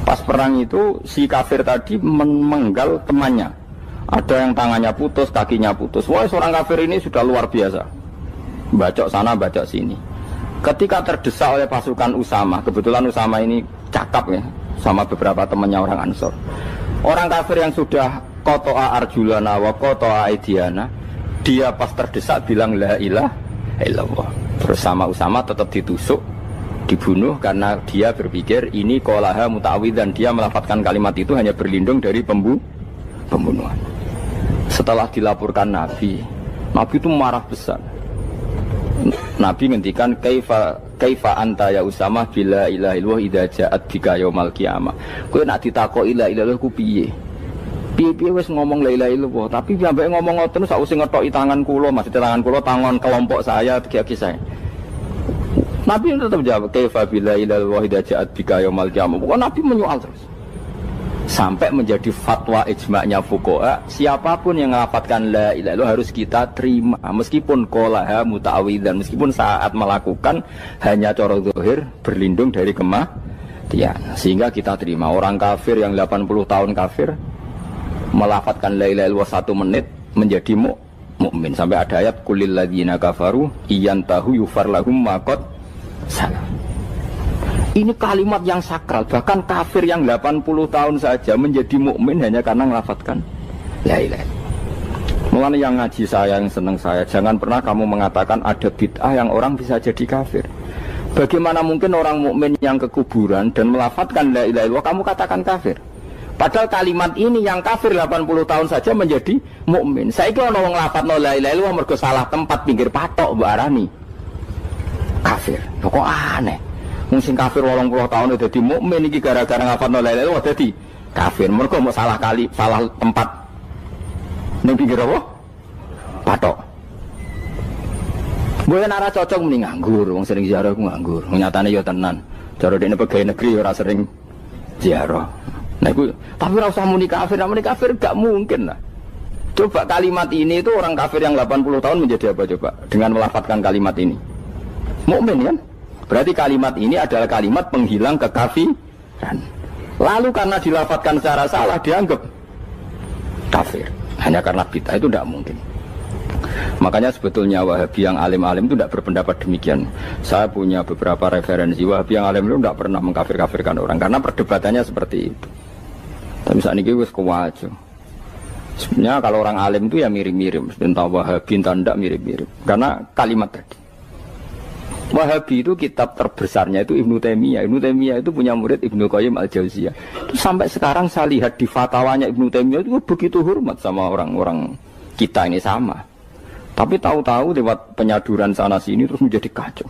Pas perang itu si kafir tadi memenggal temannya. Ada yang tangannya putus, kakinya putus. Wah, seorang kafir ini sudah luar biasa. Bacok sana, bacok sini. Ketika terdesak oleh pasukan Usamah, kebetulan Usamah ini cakap ya, sama beberapa temannya orang Ansor. Orang kafir yang sudah kotoa arjulana wa kotoa aidiana, dia pas terdesak bilang la ilaha illallah. Terus sama Usamah tetap ditusuk, dibunuh karena dia berpikir ini qolaha muta'awwidzan, dia melafadzkan kalimat itu hanya berlindung dari pembunuhan. Setelah dilaporkan Nabi itu marah besar. Nabi ngendikan kaifa anta ya Usamah bila ilaha illallah idza ja'at bika yaumal qiyamah. Kowe nak ditakoki la ilaha illallah ku piye? Piye wis ngomong la ilaha illallah, tapi sampai ngomong ngoten sakwise ngethoki tangan kula, maksud tangan kula tangan kelompok saya, tiga-tiga saya. Nabi tetap jawab kaifa bila ilaha illallah idza ja'at bika yaumal qiyamah. Pokoknya Nabi menyoal terus. Sampai menjadi fatwa ijma'nya fuqaha, siapapun yang melafadzkan la ilaha illallah harus kita terima meskipun qolaha muta'awwidzan, meskipun saat melakukan hanya cara zahir berlindung dari kematian, sehingga kita terima. Orang kafir yang 80 tahun kafir melafadzkan la ilaha illallah 1 menit menjadi mukmin. Sampai ada ayat qulil ladzina kafaru iyantahu yufar lahum ma qad salam. Ini kalimat yang sakral, bahkan kafir yang 80 tahun saja menjadi mukmin hanya karena melafadzkan la ilaha. Mulane yang ngaji saya, yang senang saya, jangan pernah kamu mengatakan ada bid'ah yang orang bisa jadi kafir. Bagaimana mungkin orang mukmin yang ke kuburan dan melafadzkan la ilaha illallah kamu katakan kafir? Padahal kalimat ini yang kafir 80 tahun saja menjadi mukmin. Saiki ana wong nglafadzno la ilaha illallah mergo salah tempat pinggir patok mbok arani kafir. Kok aneh. Sing kafir 80 tahun dadi mukmin iki gara-gara ngafalno la ilaha illallah dadi kafir. Mergo mau salah kali, salah tempat ning pinggir apa? Patok. Mboten ora cocok muni nganggur, wong sering ziarah ku nganggur. Nyatane ya tenan. Cara dene pegawai negeri ora sering ziarah. Nah iku tapi ora usah muni kafir gak mungkin lah. Coba kalimat ini itu orang kafir yang 80 tahun menjadi apa coba dengan melafadzkan kalimat ini? Mukmin kan? Berarti kalimat ini adalah kalimat penghilang kekafiran. Lalu karena dilafadzkan secara salah dianggap kafir. Hanya karena bid'ah itu tidak mungkin. Makanya sebetulnya Wahabi yang alim-alim itu tidak berpendapat demikian. Saya punya beberapa referensi Wahabi yang alim itu tidak pernah mengkafir-kafirkan orang karena perdebatannya seperti itu. Tapi saat ini wis kuwajo. Sebenarnya kalau orang alim itu ya mirip-mirip. Entah Wahabi entah tidak mirip-mirip. Karena kalimat tadi. Wahabi itu kitab terbesarnya itu Ibnu Taimiyah. Ibnu Taimiyah itu punya murid Ibnu Qayyim Al-Jauziyah. Itu sampai sekarang saya lihat di fatwanya Ibnu Taimiyah itu begitu hormat sama orang-orang kita ini sama. Tapi tahu-tahu lewat penyaduran sana sini terus menjadi kacau.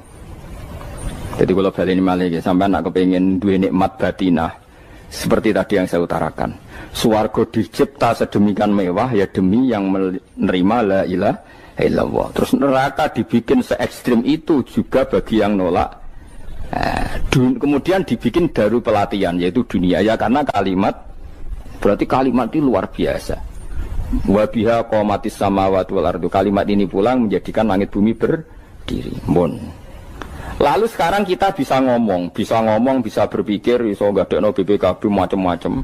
Jadi kalau balik ini malah sampai anak kepengen dua nikmat batinah seperti tadi yang saya utarakan. Swarga dicipta sedemikian mewah ya demi yang menerima la ilaha illallah. Terus neraka dibikin se ekstrim itu juga bagi yang nolak. Kemudian dibikin daru pelatihan yaitu dunia ya karena kalimat berarti kalimat itu luar biasa. Wa biha qamatis samawati wal ardu. Kalimat ini pulang menjadikan langit bumi berdiri. Lalu sekarang kita bisa ngomong, bisa berpikir, bisa ngadekno BPKB macam-macam.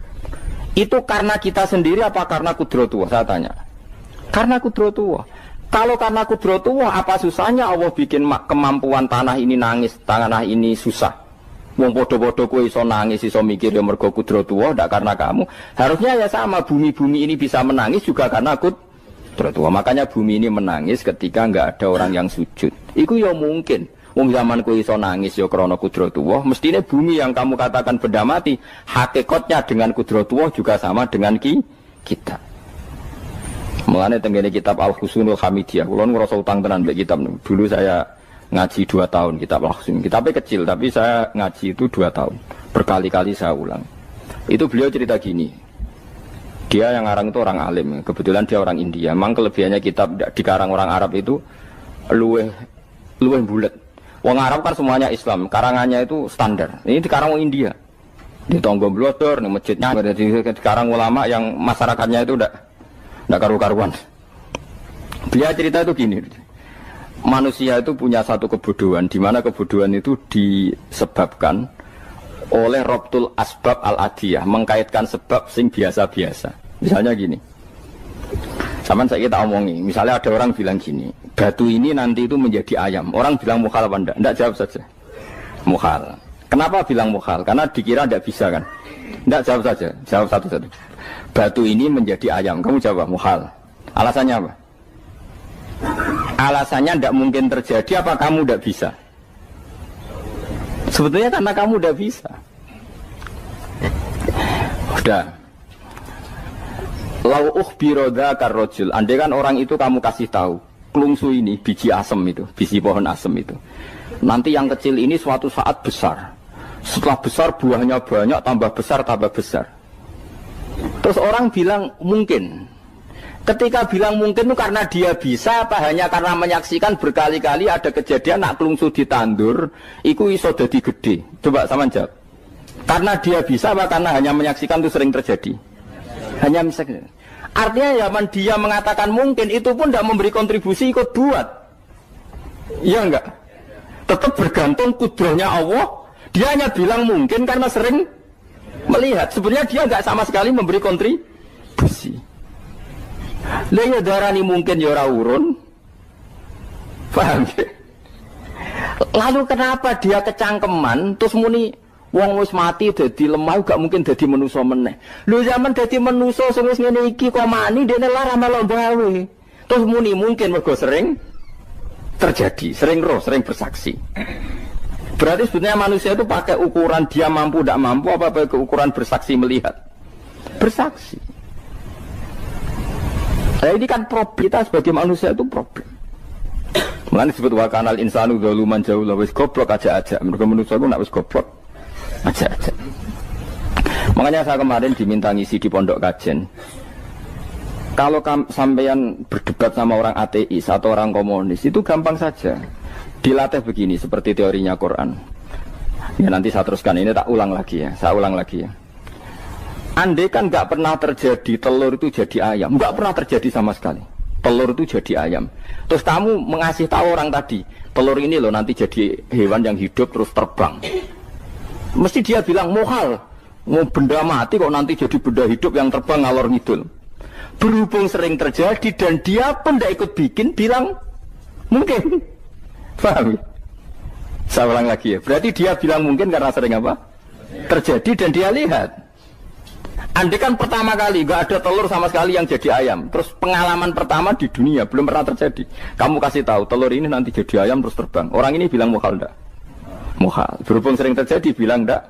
Itu karena kita sendiri apa karena kudratullah? Saya tanya. Karena kudratullah. Kalau karena kudratullah, apa susahnya Allah bikin kemampuan tanah ini nangis, tanah ini susah. Wong podo-podo kowe iso nangis, iso mikir ya mergo kudratullah, ndak karena kamu. Harusnya ya sama, bumi-bumi ini bisa menangis juga karena kudratullah. Makanya bumi ini menangis ketika enggak ada orang yang sujud. Iku ya mungkin. Wong zaman kowe iso nangis ya krana kudratullah, mestine bumi yang kamu katakan benda mati, hakikatnya dengan kudratullah juga sama dengan kitab. Mulane tenggene kitab Al-Husnul Hamidiyah, kula ngrasa utang tenan mbek kitab niku. Dulu saya ngaji 2 tahun kitab Al-Husnul. Kitabnya kecil tapi saya ngaji itu 2 tahun. Berkali-kali saya ulang. Itu beliau cerita gini. Dia yang ngarang itu orang alim, kebetulan dia orang India. Memang kelebihannya kitab dikarang orang Arab itu luweh bulet. Wong Arab kan semuanya Islam, karangannya itu standar. Ini dikarang orang India. Di Tonggo Blodor, di masjidnya, dikarang ulama yang masyarakatnya itu udah karu-karuan. Dia cerita itu gini, manusia itu punya satu kebodohan, di mana kebodohan itu disebabkan oleh Robtul Asbab Al-Adiyah, mengkaitkan sebab sing biasa-biasa. Misalnya gini, sama saya kita omongi, misalnya ada orang bilang gini, batu ini nanti itu menjadi ayam. Orang bilang mukhal apa enggak? Enggak, jawab saja. Mukhal. Kenapa bilang mukhal? Karena dikira enggak bisa kan? Enggak, jawab saja. Jawab satu-satu. Batu ini menjadi ayam. Kamu jawab mukhal. Alasannya apa? Alasannya enggak mungkin terjadi, apa kamu enggak bisa? Sebetulnya karena kamu udah bisa. Udah. Lau ukhbiro dzakar rajul. Andai kan orang itu kamu kasih tahu, klungsu ini biji asem itu, biji pohon asem itu. Nanti yang kecil ini suatu saat besar. Setelah besar buahnya banyak, tambah besar, tambah besar. Terus orang bilang mungkin. Ketika bilang mungkin itu karena dia bisa, apa hanya karena menyaksikan berkali-kali ada kejadian nak klungsu ditandur, iku iso dadi gede. Coba sama jawab. Karena dia bisa, apa karena hanya menyaksikan itu sering terjadi? Hanya misalnya. Artinya zaman dia mengatakan mungkin, itu pun tidak memberi kontribusi ikut buat. Iya enggak? Tetap bergantung kudrahnya Allah. Dia hanya bilang mungkin karena sering melihat. Sebenarnya dia enggak sama sekali memberi kontribusi. Lah ya darani mungkin ya ora urun. Paham ya? Lalu kenapa dia kecangkeman terus muni wong wis mati dadi lemah gak mungkin dadi manusa meneh. Lho zaman dadi manusa sing wis ngene iki kok mani dene lara melok gawe. Terus muni mungkin mergo sering terjadi, sering roh, sering bersaksi. Berarti sebenarnya manusia itu pakai ukuran dia mampu tidak mampu apa pakai ukuran bersaksi melihat. Bersaksi. Nah ini kan problem kita sebagai manusia itu problem. Mengenai disebut wakanal insanu zaluman jauh lah wis goblok aja. Mereka manusia itu nak wis goblok aja. Makanya saya kemarin diminta ngisi di pondok kajen. Kalau sampeyan berdebat sama orang ateis atau orang komunis itu gampang saja. Dilatih begini seperti teorinya Quran. Ya nanti saya teruskan ini tak ulang lagi ya. Saya ulang lagi ya. Andai kan nggak pernah terjadi telur itu jadi ayam, nggak pernah terjadi sama sekali. Telur itu jadi ayam. Terus kamu mengasih tahu orang tadi, telur ini loh nanti jadi hewan yang hidup terus terbang. Mesti dia bilang mohal, mau benda mati kok nanti jadi benda hidup yang terbang ngalor ngidul. Berhubung sering terjadi dan dia pun tidak ikut bikin, bilang mungkin. Paham? Saya ulang lagi ya. Berarti dia bilang mungkin karena sering apa? Terjadi dan dia lihat. Andai kan pertama kali gak ada telur sama sekali yang jadi ayam, terus pengalaman pertama di dunia belum pernah terjadi. Kamu kasih tahu telur ini nanti jadi ayam terus terbang. Orang ini bilang mukhal enggak? Mukhal. Berhubung sering terjadi bilang enggak?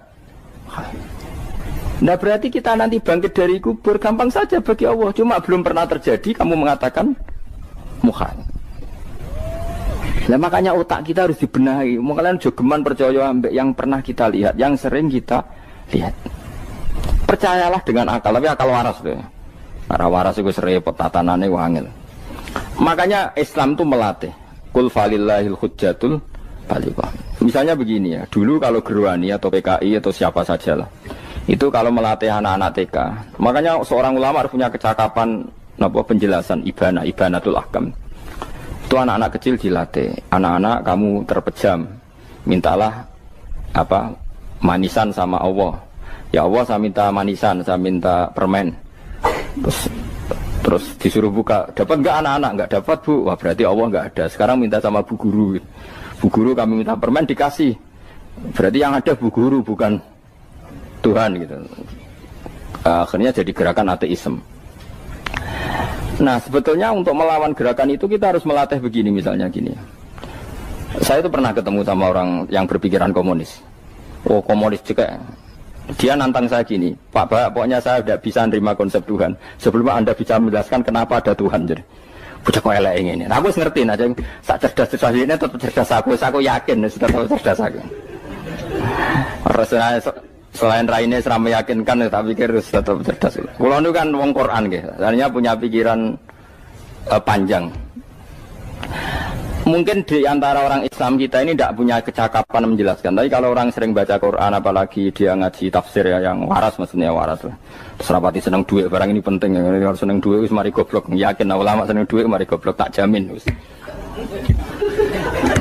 Nah berarti kita nanti bangkit dari kubur gampang saja bagi Allah. Cuma belum pernah terjadi kamu mengatakan mukhal. Nah makanya otak kita harus dibenahi. Kalian jogeman percaya ambek yang pernah kita lihat, yang sering kita lihat. Percayalah dengan akal, tapi akal waras tuh. Para waras itu serempet tatanannya wangil. Makanya Islam itu melatih. Qul falillahil hujjatul balighah. Misalnya begini ya, dulu kalau Gerwani atau PKI atau siapa saja lah, itu kalau melatih anak-anak TK, makanya seorang ulama harus punya kecakapan penjelasan ibanatul ahkam. Itu anak-anak kecil dilatih. Anak-anak kamu terpejam, mintalah manisan sama Allah. Ya Allah saya minta manisan, saya minta permen. Terus disuruh buka, dapat enggak anak-anak? Enggak dapat bu, wah berarti Allah enggak ada. Sekarang minta sama bu guru. Bu guru kami minta permen dikasih. Berarti yang ada bu guru bukan Tuhan gitu. Akhirnya jadi gerakan ateisme. Nah sebetulnya untuk melawan gerakan itu kita harus melatih begini misalnya gini. Saya itu pernah ketemu sama orang yang berpikiran komunis. Oh komunis juga. Dia nantang saya gini, Pak, pokoknya saya tidak bisa nerima konsep Tuhan sebelum Anda bisa menjelaskan kenapa ada Tuhan. Jadi, bocah kok elek ini. Nah, aku ngerti aja, sak cerdas ini tetap cerdas aku yakin tetap cerdas aku. Rasanya selain raine seram meyakinkan, tapi pikir tetap cerdas. Kulo itu kan wong Quran nggih, artinya punya pikiran panjang. Mungkin di antara orang Islam kita ini tidak punya kecakapan menjelaskan. Tapi kalau orang sering baca Quran, apalagi dia ngaji tafsir ya, yang waras maksudnya waras lah. Terus rapati seneng duit, barang ini penting. Harus seneng duit, wis mari goblok. Yakin ulama seneng duit, mari goblok, tak jamin.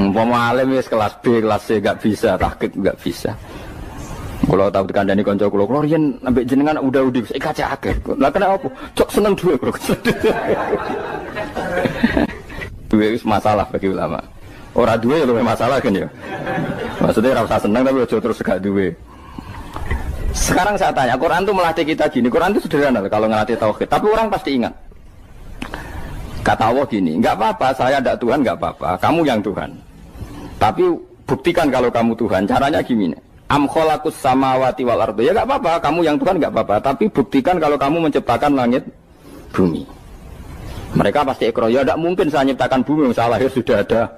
Umpama alim wis kelas B, kelas C gak bisa, tahqiq gak bisa. Kalau tahu dikandani konco kulo riyen ambek jenengan udah saya kaca akhir. Lah kena apa? Cok seneng duit kulo. Duit itu masalah bagi ulama. Orang duit lebih masalah kan ya. Maksudnya rasa senang tapi terus gak duit. Sekarang saya tanya, Quran itu melatih kita gini. Quran itu sederhana kalau ngelatih tauhid. Tapi orang pasti ingat. Kata Allah gini, nggak apa-apa, saya ada Tuhan nggak apa-apa. Kamu yang Tuhan. Tapi buktikan kalau kamu Tuhan. Caranya gini. Am khalaqus samawati wal ardi. Ya nggak apa-apa, kamu yang Tuhan nggak apa-apa. Tapi buktikan kalau kamu menciptakan langit, bumi. Mereka pasti ikrar, ya tidak mungkin saya menciptakan bumi, saya lahir sudah ada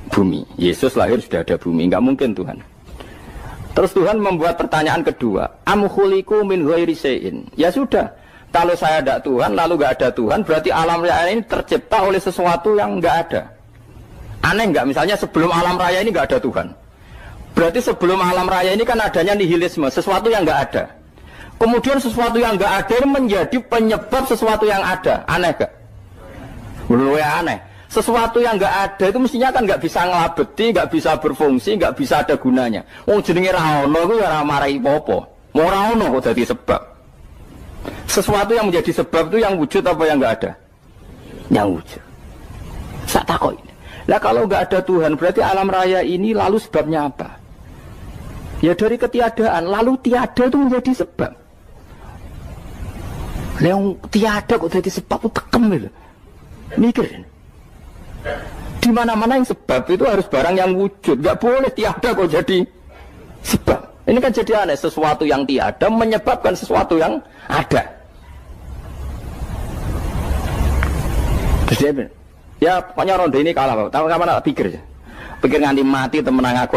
bumi. Yesus lahir sudah ada bumi, nggak mungkin Tuhan. Terus Tuhan membuat pertanyaan kedua, am khuliqu min ghairi syai'in. Ya sudah, kalau saya ada Tuhan, lalu nggak ada Tuhan, berarti alam raya ini tercipta oleh sesuatu yang nggak ada. Aneh nggak? Misalnya sebelum alam raya ini nggak ada Tuhan. Berarti sebelum alam raya ini kan adanya nihilisme, sesuatu yang nggak ada. Kemudian sesuatu yang nggak ada menjadi penyebab sesuatu yang ada. Aneh gak? Luwe aneh. Sesuatu yang nggak ada itu mestinya kan nggak bisa ngelabeti, nggak bisa berfungsi, nggak bisa ada gunanya. Wong jenenge ra ono kuwi ora marai apa-apa. Ora ono kok dadi sebab. Sesuatu yang menjadi sebab itu yang wujud apa yang nggak ada? Yang wujud. Sak takoki. Lah kalau nggak ada Tuhan berarti alam raya ini lalu sebabnya apa? Ya dari ketiadaan, lalu tiada itu menjadi sebab. Yang tiada kok jadi sebab itu tekem gitu. Mikir. Di mana-mana yang sebab itu harus barang yang wujud. Gak boleh tiada kok jadi sebab. Ini kan jadi aneh. Sesuatu yang tiada menyebabkan sesuatu yang ada. Terus dia bilang, ya pokoknya ronde ini kalah. Tahu kapan tak pikir ya? Pikir nganti mati temenang aku.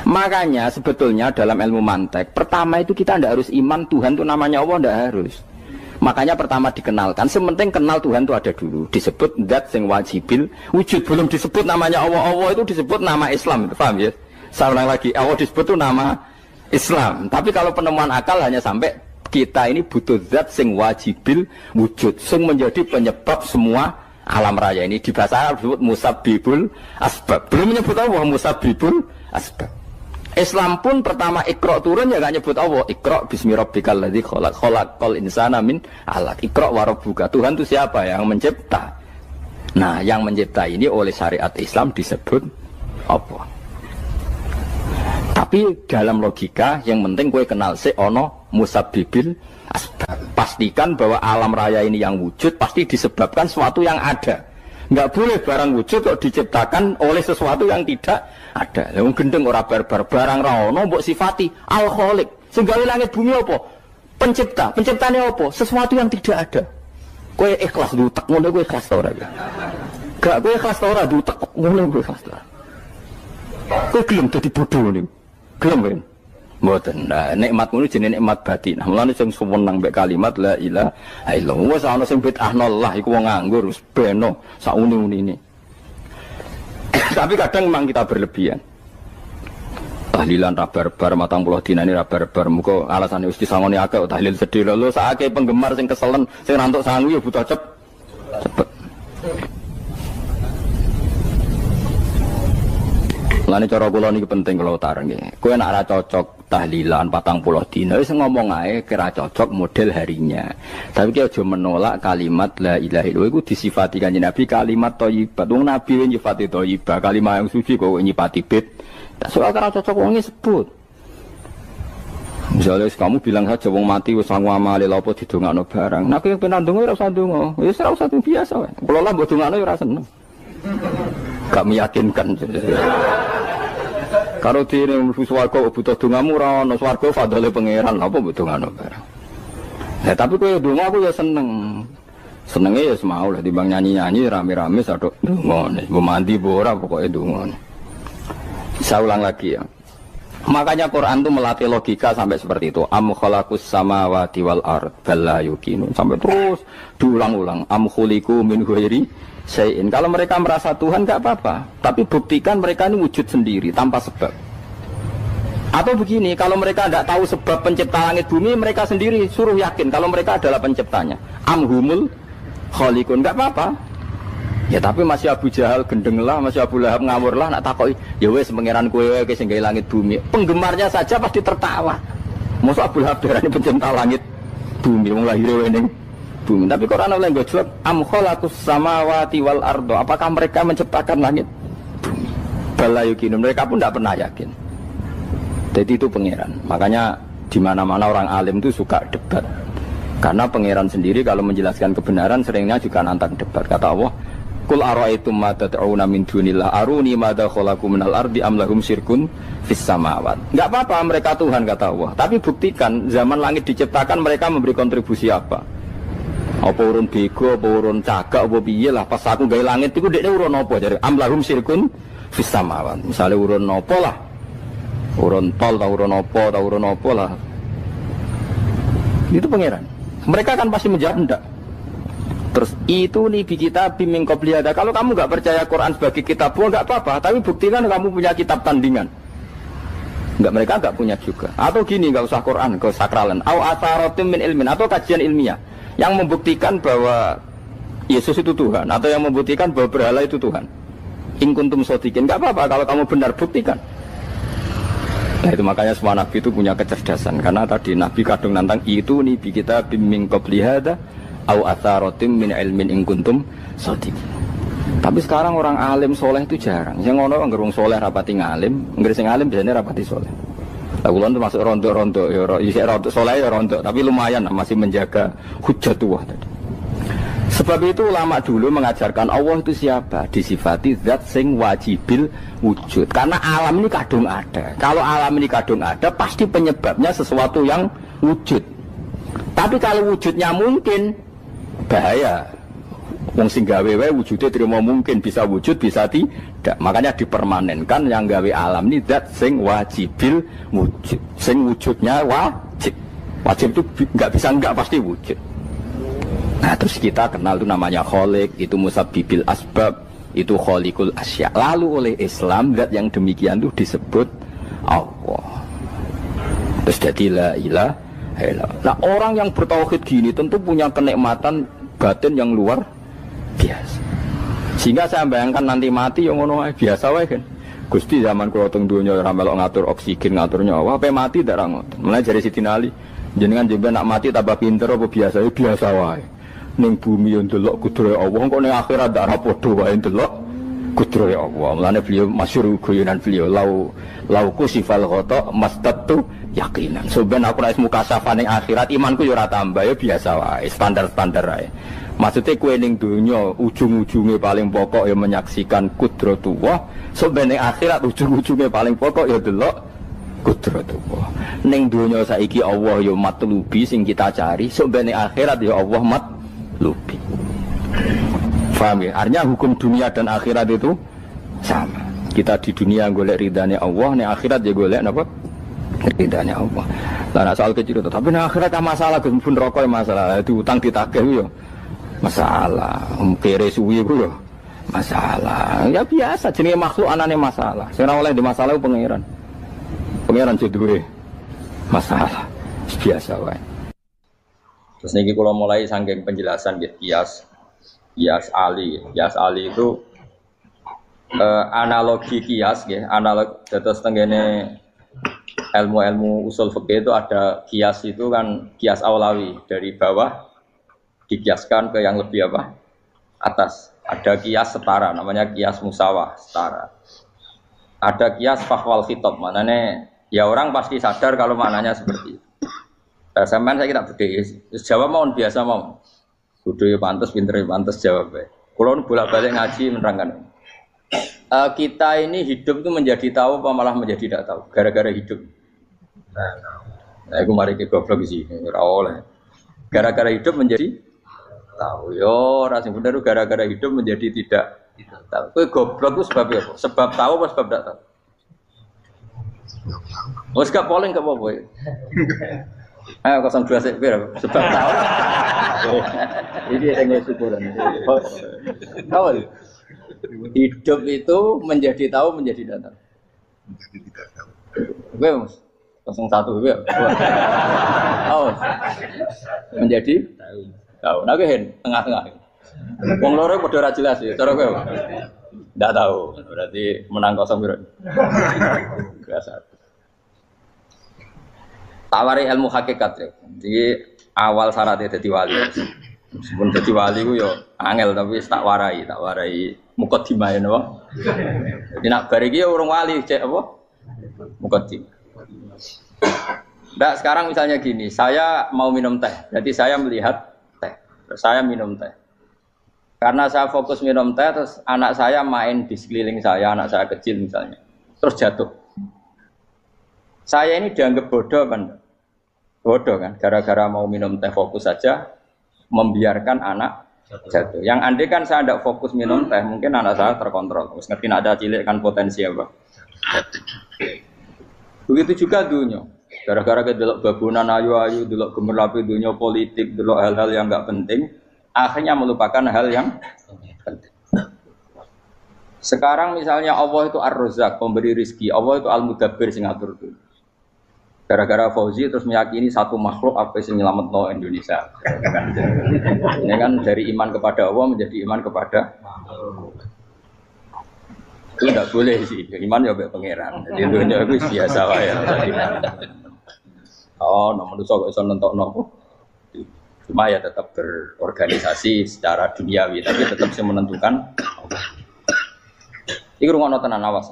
Makanya sebetulnya dalam ilmu mantek, pertama itu kita tidak harus iman Tuhan itu namanya Allah, tidak harus. Makanya pertama dikenalkan, sementing kenal Tuhan itu ada dulu. Disebut zat sing wajibil wujud, belum disebut namanya Allah. Allah itu disebut nama Islam, paham ya? Saya ulang lagi, Allah disebut itu nama Islam. Tapi kalau penemuan akal hanya sampai kita ini butuh zat sing wajibil wujud, sing menjadi penyebab semua alam raya ini. Di bahasa Arab disebut musabbibul asbab. Belum menyebut Allah musabbibul asbab. Islam pun pertama Iqra turun ya gak nyebut Allah. Iqra bismi rabbikal ladzi khalaq, khalaqal insana min 'alaq. Iqra wa rabbuka. Tuhan itu siapa? Yang mencipta. Nah, yang mencipta ini oleh syariat Islam disebut apa? Tapi dalam logika yang penting kowe kenal sik ono musabbibil asbab. Pastikan bahwa alam raya ini yang wujud pasti disebabkan sesuatu yang ada. Nggak boleh barang wujud kok diciptakan oleh sesuatu yang tidak ada. Yang gendeng ora barbar barang ra ono mbok sifati al-khaliq. Sing gawe langit bumi apa? Pencipta. Penciptane apa? Sesuatu yang tidak ada. Kowe ikhlas dutek ngono kowe ikhlas ora ya? Gak kowe ikhlas ora dutek ngono kowe ikhlas ora. Kowe gelem dadi bodho niku. Gelem kowe. Mboten. Nah, nikmat ngono jenenge nikmat batin. Nah, mulane sing suwenang mbek kalimat la ilaha illallah. Wis ana sing bid'ahnallah iku wong nganggur wis beno sauni-unine. Tapi kadang memang kita berlebihan. Tahlilan ra barbar 40 dina ini ra barbar. Muga alasane wis disangoni akeh tahlil sedih lho sakake penggemar sing keselen sing rantuk sangu ya butuh cepet. Lani cara kula niki penting kula utara nggih. Kowe nek ora cocok tahlilan 40 dina wis ngomong ae kira cocok model harinya. Tapi ki aja menolak kalimat la ilaha illallah iku disifati Kanjeng Nabi kalimat thayyibah. Wong Nabi nyifati thayyibah, kalimat yang suci kok nyifati bid. Tak soal kira cocok wong sebut. Misalnya kamu bilang saja wong mati wis sangu amale lha apa didongakno barang. Nek kowe pengen ndonga ora usah ndonga. Wis ora usah biasa wae. Kula lah mbok dongakno ora seneng. Gak meyakinkan. Karo dene mlebu swarga butuh dongamu ora ono swarga fadhole pangeran apa mbok dongano bareng. Nah, tapi kowe donga aku ya seneng. Senenge ya semau lah timbang nyanyi-nyanyi rame-rame sadok ndongane. Mbok mandi mbok ora pokoke ndongane. Saya ulang lagi ya. Makanya Quran itu melatih logika sampai seperti itu. Am khalaqus samawati wal ard bal la yuqinun. Sampai terus diulang-ulang. Am khuliqu min ghairi syai'in. Kalau mereka merasa Tuhan enggak apa-apa, tapi buktikan mereka ini wujud sendiri tanpa sebab. Atau begini, kalau mereka tidak tahu sebab pencipta langit bumi, mereka sendiri suruh yakin kalau mereka adalah penciptanya. Am humul khaliqun, enggak apa-apa. Ya tapi masih Abu Jahal gendeng lah, masih Abu Lahab ngawur lah, nak takoki, ya wes pangeran kowe wae sing gawe langit bumi. Penggemarnya saja pasti tertawa. Mosok Abu Lahab darani pencipta langit bumi, wong lahir ning bumi. Tapi Quran oleh nggo jawab, am khalaqus samawati wal ardo. Apakah mereka menciptakan langit bumi? Bala yuqinun, mereka pun tidak pernah yakin. Jadi itu pangeran. Makanya di mana-mana orang alim itu suka debat. Karena pangeran sendiri kalau menjelaskan kebenaran seringnya juga nantang debat. Kata Allah, Qul ara'aytum ma tad'una min dunillah aruni madza khalaqu minal ardi am lahum syirkun fis samawat. Enggak apa-apa mereka Tuhan kata Allah, tapi buktikan zaman langit diciptakan mereka memberi kontribusi apa? Apa urun bego, apa urun cagak, apa piye lah pas aku gawe langit iku dekne urun apa jare am lahum syirkun fis samawat. Misale urun apa lah? Urun tol ta urun apa lah. Itu pangeran. Mereka kan pasti menjawab enggak. Terus itu nih bi kitab biming qobliyada. Kalau kamu nggak percaya Quran sebagai kitab, nggak apa-apa. Tapi buktikan kamu punya kitab tandingan. Nggak, mereka nggak punya juga. Atau gini, nggak usah Quran, nggak usah sakralan. Au atharatim min ilmin, atau kajian ilmiah yang membuktikan bahwa Yesus itu Tuhan, atau yang membuktikan bahwa berhala itu Tuhan. In kuntum shodiqin, nggak apa-apa. Kalau kamu benar buktikan. Nah itu makanya semua nabi itu punya kecerdasan. Karena tadi nabi kadung nantang itu nih bi kitab biming qobliyada. Au atharatim min ilmin in kuntum shodiqin. Tapi sekarang orang alim soleh itu jarang. Yang ngono ngerung soleh rapati ngalim, nggere sing alim biasanya rapati soleh. Lah kula termasuk rontok-rontok ya isih rontok soleh ya rontok, tapi lumayan masih menjaga hujjatullah tadi. Sebab itu ulama dulu mengajarkan Allah itu siapa? Disifati zat sing wajibil wujud. Karena alam ini kadung ada. Kalau alam ini kadung ada, pasti penyebabnya sesuatu yang wujud. Tapi kalau wujudnya mungkin, bahaya. Wong sing gawe wae wujude terima mungkin bisa wujud bisa tidak. Makanya dipermanenkan yang gawe alam ini zat sing wajibil wujud. Sing wujudnya wajib. Wajib itu enggak bisa enggak pasti wujud. Nah, terus kita kenal itu namanya khaliq, itu musabbibil asbab, itu khaliqul asya. Lalu oleh Islam zat yang demikian itu disebut Allah. Terus jadi la ilaha illallah. Nah, orang yang bertauhid gini tentu punya kenikmatan batin yang luar biasa. Sehingga saya bayangkan nanti mati yang ngono biasa wae kan. Gusti zaman kula teng donya ora melok ngatur oksigen, ngatur nyawa, apa mati ndak ra ngoten. Mulai dari Sidin Ali, jenengan jenengan nak mati tambah pinter apa biasa? Ya biasa wae. Ning bumi yo ndelok kudrohe Allah, kok ning akhirat ndak ra padha wae ndelok kudrohe Allah. Mulane beliau masyhur guyonan beliau lauku sifal ghata mastatu yakinan. Soben aku nek mukasafah ning akhirat imanku yo ora tambah ya biasa wae, standar-standar wae. Maksudnya kue ning dunya ujung-ujungnya paling pokok ya menyaksikan kudratullah. Sebenarnya akhirat ujung-ujungnya paling pokok ya delok kudratullah. Ning dunya saiki Allah ya matlubi sing kita cari. Sebenarnya akhirat ya Allah matlubi. Paham ya? Artinya hukum dunia dan akhirat itu sama. Kita di dunia golek ridhanya Allah, ning akhirat ya golek napa? Ridhanya Allah. Lah soal kecil itu, tapi ning akhirat kan masalah pun rokok masalah, itu utang ditagih yo. Masalah, kere suwi ku masalah. Ya biasa, jenenge makhluk anane masalah. Sing ora oleh di masalah pangeran. Pangeran duwe masalah. Biasa wae. Terus niki kula mulai saking penjelasan nggih kias ali. Kias ali itu analogi kias nggih, analog dados tengene ilmu-ilmu usul fikih itu ada kias itu kan kias aulawi dari bawah dikiaskan ke yang lebih apa? Atas. Ada kias setara, namanya kias musawah, setara. Ada kias fahwal khitab, maknanya ya orang pasti sadar kalau maknanya seperti itu. Sampean saya kira beda, jawab mau biasa mau. Kudu ya pantes, pinter ya pantes jawab. Kalau bolak-balik ngaji menerangkan. Kita ini hidup itu menjadi tahu apa malah menjadi tidak tahu gara-gara hidup. Nah, aku mari ke goblok sih, ora oleh. Gara-gara hidup menjadi tahu. Yo, ora sing bener gara-gara hidup menjadi tidak tahu. Kowe goblok itu sebab apa? Sebab tahu apa sebab tidak tahu? Wes gak polling gak apa-apa. Ayo 02 sik pira? Sebab tahu. Ini yang syukuran. Tahu. Hidup itu menjadi tahu menjadi tidak tahu. Menjadi tidak tahu. Oke, Mas. 01 ya. Oh. Menjadi tahu. Nah, hen tengah-tengah. Wong loro padha ora jelas ya, cara kowe. Ndak tahu. Berarti menang 0 piro? 2-1. Tawari ilmu hakikat ya. Jadi awal syaratnya jadi wali. Meskipun jadi wali ku yo angel tapi tak warai mukadimah napa. Jadi nak bar iki urung wali cek apa? Mukadimah. Nah, sekarang misalnya gini, saya mau minum teh. Jadi saya melihat teh. Terus saya minum teh. Karena saya fokus minum teh terus anak saya main di sekeliling saya, anak saya kecil misalnya. Terus jatuh. Saya ini dianggap bodoh kan? Bodoh kan? Gara-gara mau minum teh fokus saja membiarkan anak jatuh. Yang andai kan saya tidak fokus minum teh, mungkin anak saya terkontrol. Terus ngerti ada cilik kan potensi apa? Begitu juga dunia. Gara-gara kita delok babunan ayu-ayu, delok gemerlapi dunia politik, delok hal-hal yang enggak penting, akhirnya melupakan hal yang penting. Sekarang misalnya Allah itu Ar-Razzaq, pemberi rizki, Allah itu Al-Mudabbir sing ngatur dunia. Gara-gara Fauzi terus meyakini satu makhluk apa yang nyelametno Indonesia. Ini kan dari iman kepada Allah menjadi iman kepada itu tidak boleh sih. Iman ya mbek pangeran. Jadi dunia itu biasa wae. Oh, nomor itu kok iso nentokno. Cuma ya tetap berorganisasi secara duniawi, tapi tetap sih menentukan. Iki rungokno tenan awas.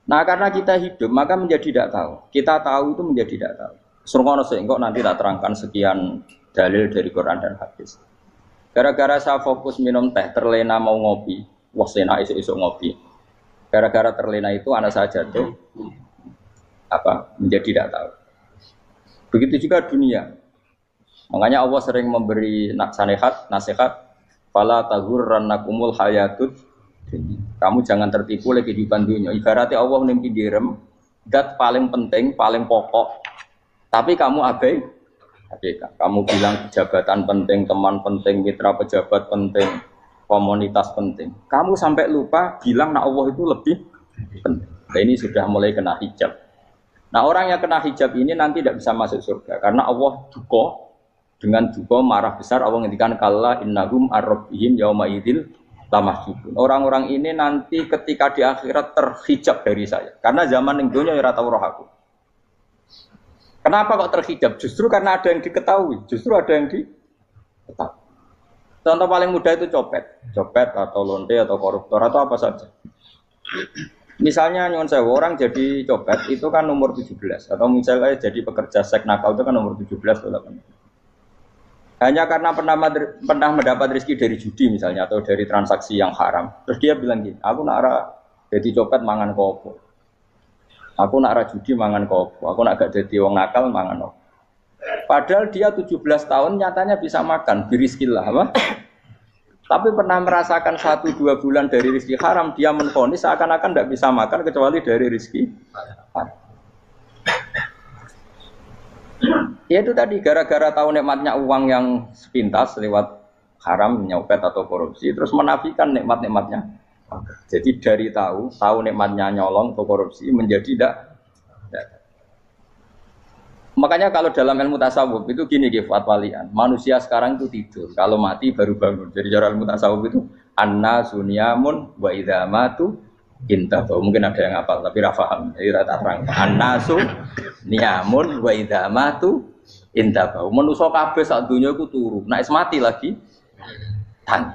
Nah, karena kita hidup, maka menjadi tidak tahu. Kita tahu itu menjadi tidak tahu. Surungono sehingga nanti tak terangkan sekian dalil dari Quran dan hadis. Gara-gara saya fokus minum teh, terlena mau ngopi, wah sena isuk-isuk ngopi. Gara-gara terlena itu anak saya jatuh, menjadi tidak tahu. Begitu juga dunia. Makanya Allah sering memberi nasihat, fala taghurrannakumul hayatud. Kamu jangan tertipu oleh kehidupan dunia. Ibaratnya Allah nimpi direm, dat paling penting, paling pokok. Tapi kamu abaikan. Kamu bilang jabatan penting, teman penting, mitra pejabat penting, komunitas penting. Kamu sampai lupa bilang nah Allah itu lebih penting. Nah, ini sudah mulai kena hijab. Nah, orang yang kena hijab ini nanti tidak bisa masuk surga karena Allah dengan marah besar Allah ngendikan kalla innahum ar-rabbihim yauma idzil lamahjubun. Orang-orang ini nanti ketika di akhirat terhijab dari saya. Karena zaman yang dunia ora tau roh aku. Kenapa kok terhijab? Justru karena ada yang diketahui. Justru ada yang diketahui. Contoh paling mudah itu copet atau lonte atau koruptor atau apa saja. Misalnya nyuwun sewu orang jadi copet itu kan umur 17 atau misalnya jadi pekerja seks nakal itu kan umur 17 atau 18. Hanya karena pernah mendapat rezeki dari judi misalnya atau dari transaksi yang haram. Terus dia bilang gini, aku nak jadi copet mangan kopo. Aku nak judi mangan kopo. Aku nak gak jadi wong nakal mangan kopo. Padahal dia 17 tahun nyatanya bisa makan, birizkillah apa? Tapi pernah merasakan 1-2 bulan dari rezeki haram, dia menvonis seakan-akan tidak bisa makan kecuali dari rezeki haram. Ya itu tadi gara-gara tahu nikmatnya uang yang sepintas lewat haram, nyopet atau korupsi, terus menafikan nikmat-nikmatnya. Jadi dari tahu nikmatnya nyolong atau korupsi menjadi tidak. Makanya kalau dalam ilmu tasawuf itu gini fatwalian, manusia sekarang itu tidur, kalau mati baru bangun. Jadi cara ilmu tasawuf itu annasu niyamun wa idza matu intahu. Mungkin ada yang hafal tapi ra paham. Jadi rata terang. Annasu niyamun wa idza matu intahu. Manusa kabeh sak donya iku turu. Nek mati lagi tangi.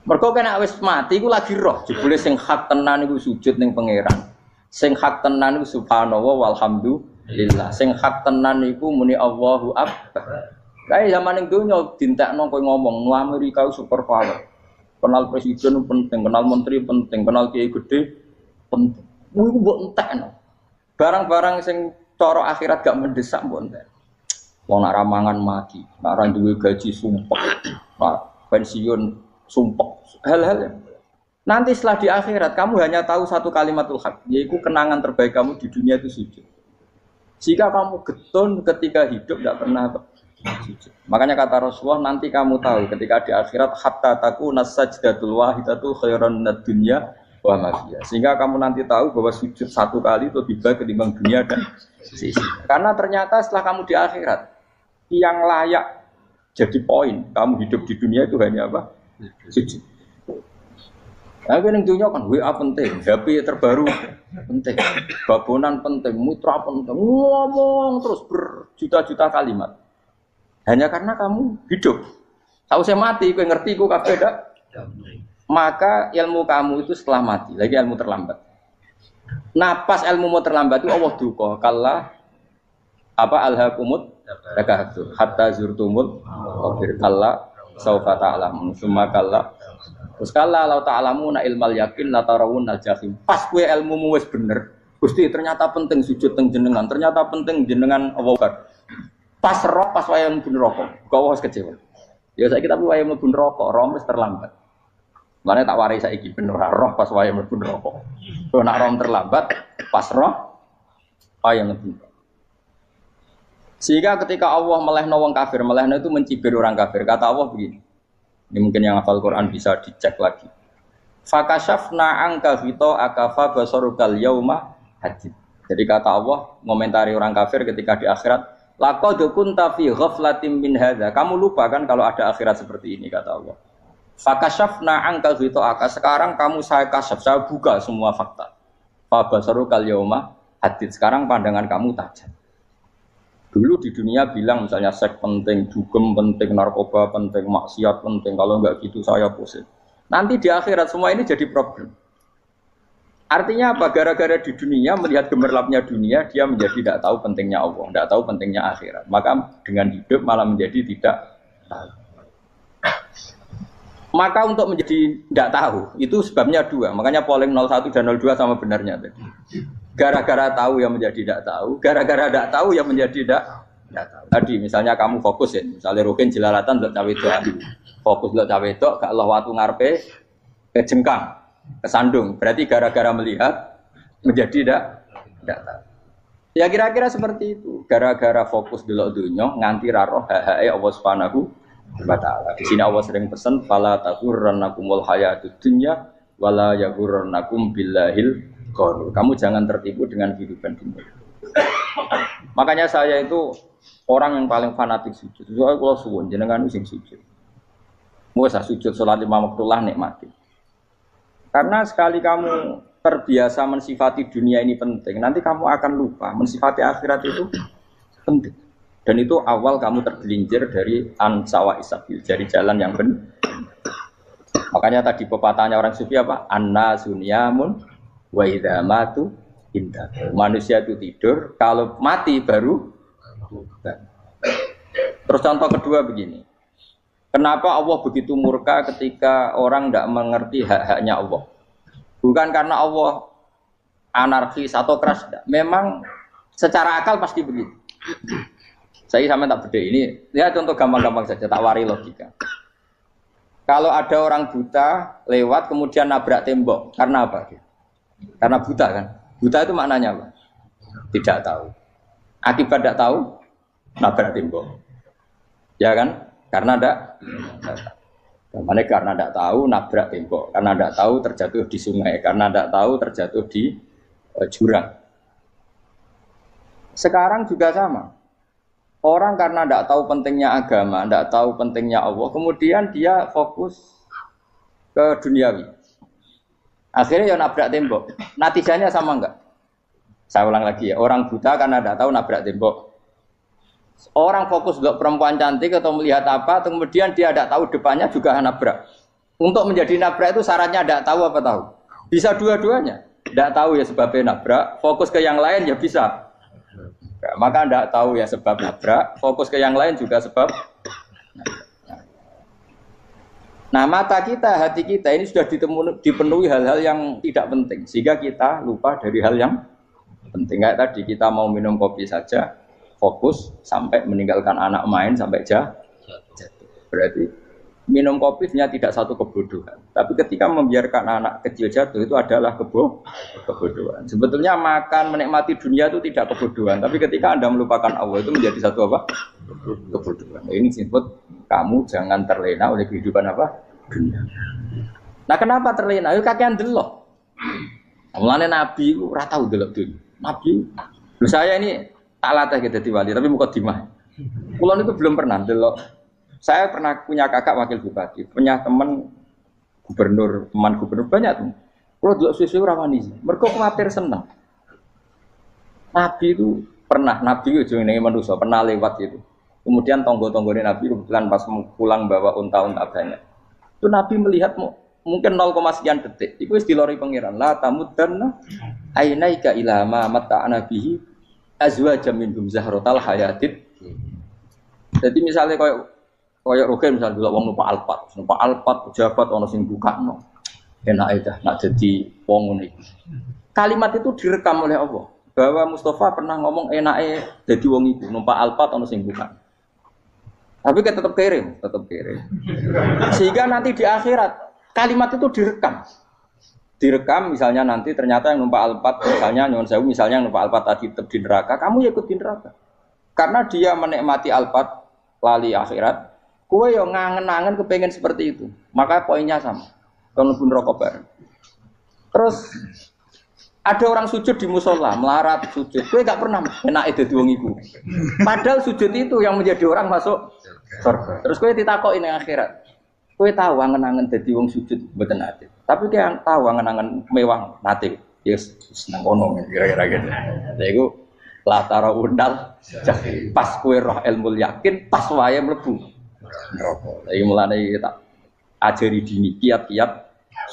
Mergo kena wis mati iku lagi roh. Jebule sing hak tenan iku sujud ning pangeran. Sing hak tenan iku subhanallah walhamdulillah. Sing hak tenan iku muni Allahu akbar. Kae zaman ning donya dintekno kowe ngomong, "Nu Amerika super power." Kenal presiden penting, kenal menteri penting, kenal kiai gede penting. Iku mbok entekno. Barang-barang sing cara akhirat gak mendesak mbok entek. Wong nak ramangan mati, nak ra duwe gaji sumpek, nak pensiun sumpek. Hal-hal nanti setelah di akhirat kamu hanya tahu satu kalimatul haq, yaitu kenangan terbaik kamu di dunia itu sujud. Jika kamu getun ketika hidup tidak pernah sujud. Makanya kata Rasulullah, nanti kamu tahu ketika di akhirat hatta takuna sajdatul wahidatu khairan minad dunya wa ma fiha. Sehingga kamu nanti tahu bahwa sujud satu kali itu lebih baik ketimbang dunia dan sisi. Karena ternyata setelah kamu di akhirat yang layak jadi poin kamu hidup di dunia itu hanya apa? Sujud. Nah, yang dunia kan WA penting, HP terbaru penting, babonan penting, mitra penting, ngomong terus berjuta-juta kalimat. Hanya karena kamu hidup. Tahu saya mati, gue ngerti, gue kabeh dak. Maka ilmu kamu itu setelah mati, lagi ilmu terlambat. Nah, pas ilmu mau terlambat itu Allah duka, kalla apa alhaqumut takahtur hatta zurtumul qabir kalla saufa ta'lamun summa kalla terus kalla law ta'lamuna ilmal yakin la tarawun al-jahim. Pas kowe ilmumu wis bener, Gusti ternyata penting sujud teng jenengan, ternyata penting jenengan Allah. Pas roh pas wayah mlebu neraka, kok wis kecewa. Ya saiki tapi wayah mlebu neraka, roh wis terlambat. Mane tak warai saiki ben ora roh pas wayah mlebu neraka. Kok nak roh terlambat, pas roh wayah mlebu. Sehingga ketika Allah melehno wong kafir, melehno itu mencibir orang kafir. Kata Allah begini. Ini mungkin yang hafal Quran bisa dicek lagi. Fakashafna anka ghita akafa basarukal yauma hadid. Jadi kata Allah ngomentari orang kafir ketika di akhirat, laqad kunta fi ghaflatin min hadza. Kamu lupa kan kalau ada akhirat seperti ini kata Allah. Fakashafna anka ghita aka. Sekarang kamu saya kasaf, saya buka semua fakta. Fa basarukal yauma hadid. Sekarang pandangan kamu tajam. Dulu di dunia bilang misalnya seks penting, dugem penting, narkoba penting, maksiat penting. Kalau enggak gitu saya pusing. Nanti di akhirat semua ini jadi problem. Artinya apa? Gara-gara di dunia melihat gemerlapnya dunia, dia menjadi tidak tahu pentingnya Allah, tidak tahu pentingnya akhirat. Maka dengan hidup malah menjadi tidak tahu. Maka untuk menjadi tidak tahu itu sebabnya dua. Makanya polling 01 dan 02 sama benarnya tadi. Gara-gara tahu yang menjadi tidak tahu, gara-gara tidak tahu yang menjadi tidak tahu. Tadi misalnya kamu fokus ya, misalnya Rukin jelalatan untuk cawe doa, fokus untuk cawe doa, gak Allah waktu ngarepe kejengkang, kesandung. Berarti gara-gara melihat menjadi tidak tahu. Ya kira-kira seperti itu. Gara-gara fokus delok dunya nganti ra roh hae Allah Subhanahu wa taala. Di sini Allah sering pesan fala taghurrannakumul hayatud dunya wala yaghurrannakum billahil ghurur. Kamu jangan tertipu dengan kehidupan dunia. Makanya saya itu orang yang paling fanatik sujud. Soalnya kalau suwun jenengan sing sujud. Mau sujud salat 5 waktu lah nikmati. Karena sekali kamu terbiasa mensifati dunia ini penting, nanti kamu akan lupa mensifati akhirat itu penting. Dan itu awal kamu tergelincir dari ansawa isabil, dari jalan yang benar. Makanya tadi pepatahnya orang sufi apa? Annasu niyamun wa idza matu indah. Manusia itu tidur, kalau mati baru. Terus contoh kedua begini. Kenapa Allah begitu murka ketika orang tidak mengerti hak-haknya Allah? Bukan karena Allah anarkis atau keras, tidak. Memang secara akal pasti begitu. Saya sama tak beda ini. Ya contoh gampang-gampang saja, tak wari logika. Kalau ada orang buta lewat kemudian nabrak tembok, karena apa? Karena buta kan? Buta itu maknanya apa? Tidak tahu. Akibat tidak tahu, nabrak tembok. Ya kan? Karena tidak tahu. Karena tidak tahu, nabrak tembok. Karena tidak tahu, terjatuh di sungai. Karena tidak tahu, terjatuh di jurang. Sekarang juga sama. Orang karena tidak tahu pentingnya agama, tidak tahu pentingnya Allah, kemudian dia fokus ke duniawi. Akhirnya ya nabrak tembok. Natijanya sama enggak? Saya ulang lagi ya, orang buta karena tidak tahu nabrak tembok. Orang fokus untuk perempuan cantik atau melihat apa, kemudian dia tidak tahu depannya juga nabrak. Untuk menjadi nabrak itu syaratnya tidak tahu apa tahu? Bisa dua-duanya. Tidak tahu ya sebabnya nabrak, fokus ke yang lain ya bisa. Nah, maka tidak tahu ya sebab nabrak, fokus ke yang lain juga sebab. Nah, mata kita, hati kita ini sudah dipenuhi hal-hal yang tidak penting, sehingga kita lupa dari hal yang penting. Kayak tadi kita mau minum kopi saja, fokus sampai meninggalkan anak main sampai jatuh. Berarti minum kopi sebenarnya tidak satu kebodohan, tapi ketika membiarkan anak kecil jatuh itu adalah kebodohan. Sebetulnya makan menikmati dunia itu tidak kebodohan, tapi ketika Anda melupakan Allah itu menjadi satu apa? Kebodohan. Nah, ini disebut kamu jangan terlena oleh kehidupan apa? Dunia. Nah, kenapa terlena? Yuk kakean delok. Mulane Nabi itu ora tau delok dunia. Nabi, saya ini tak latih gitu di wali, tapi mukadimah. Kulo itu belum pernah delok. Saya pernah punya kakak wakil bupati, punya teman gubernur banyak tuh. Kalau dulu susu rawani, mereka khawatir senang. Nabi itu pernah, Nabi itu jenenge manusia pernah lewat itu. Kemudian tonggo-tonggone Nabi kebetulan pas pulang bawa unta-unta banyak. Itu Nabi melihat mungkin 0, sekian detik. Itu dilori pangeran. La tamuddanna ainaika ila ma mata'ana bihi azwajam minhum zahratal hayatid. Jadi misalnya kayak Rogen misalnya dulu wong numpak Alphard pejabat ono sing bukakno. Enak aja nak jadi wong ngene iki. Kalimat itu direkam oleh Allah bahwa Mustafa pernah ngomong enake dadi wong iku numpak Alphard ono sing buka. Tapi kan tetap kirim. Sehingga nanti di akhirat kalimat itu direkam misalnya nanti ternyata yang numpak Alphard misalnya nyuwun sewu misalnya yang numpak Alphard tadi tetap di neraka, kamu ya ikut di neraka. Karena dia menikmati Alphard lali akhirat. Kue yang ngangen-ngangen kepengen seperti itu, maka poinnya sama. Kalau pun rokok bareng. Terus ada orang sujud di musola, melarat sujud. Kue gak pernah enak itu wong iku. Padahal sujud itu yang menjadi orang masuk surga. Terus kue ditakoki ning akhirat. Kue tahu angen-angen dadi wong sujud mboten nate. Tapi kue tahu angen-angen mewah nate. Yes, seneng kono kira-kira gitu. Lha iku latara undal pas kue roh ilmu yakin pas wae mlebu neraka. Iki mulane tak ajari dini kiat-kiat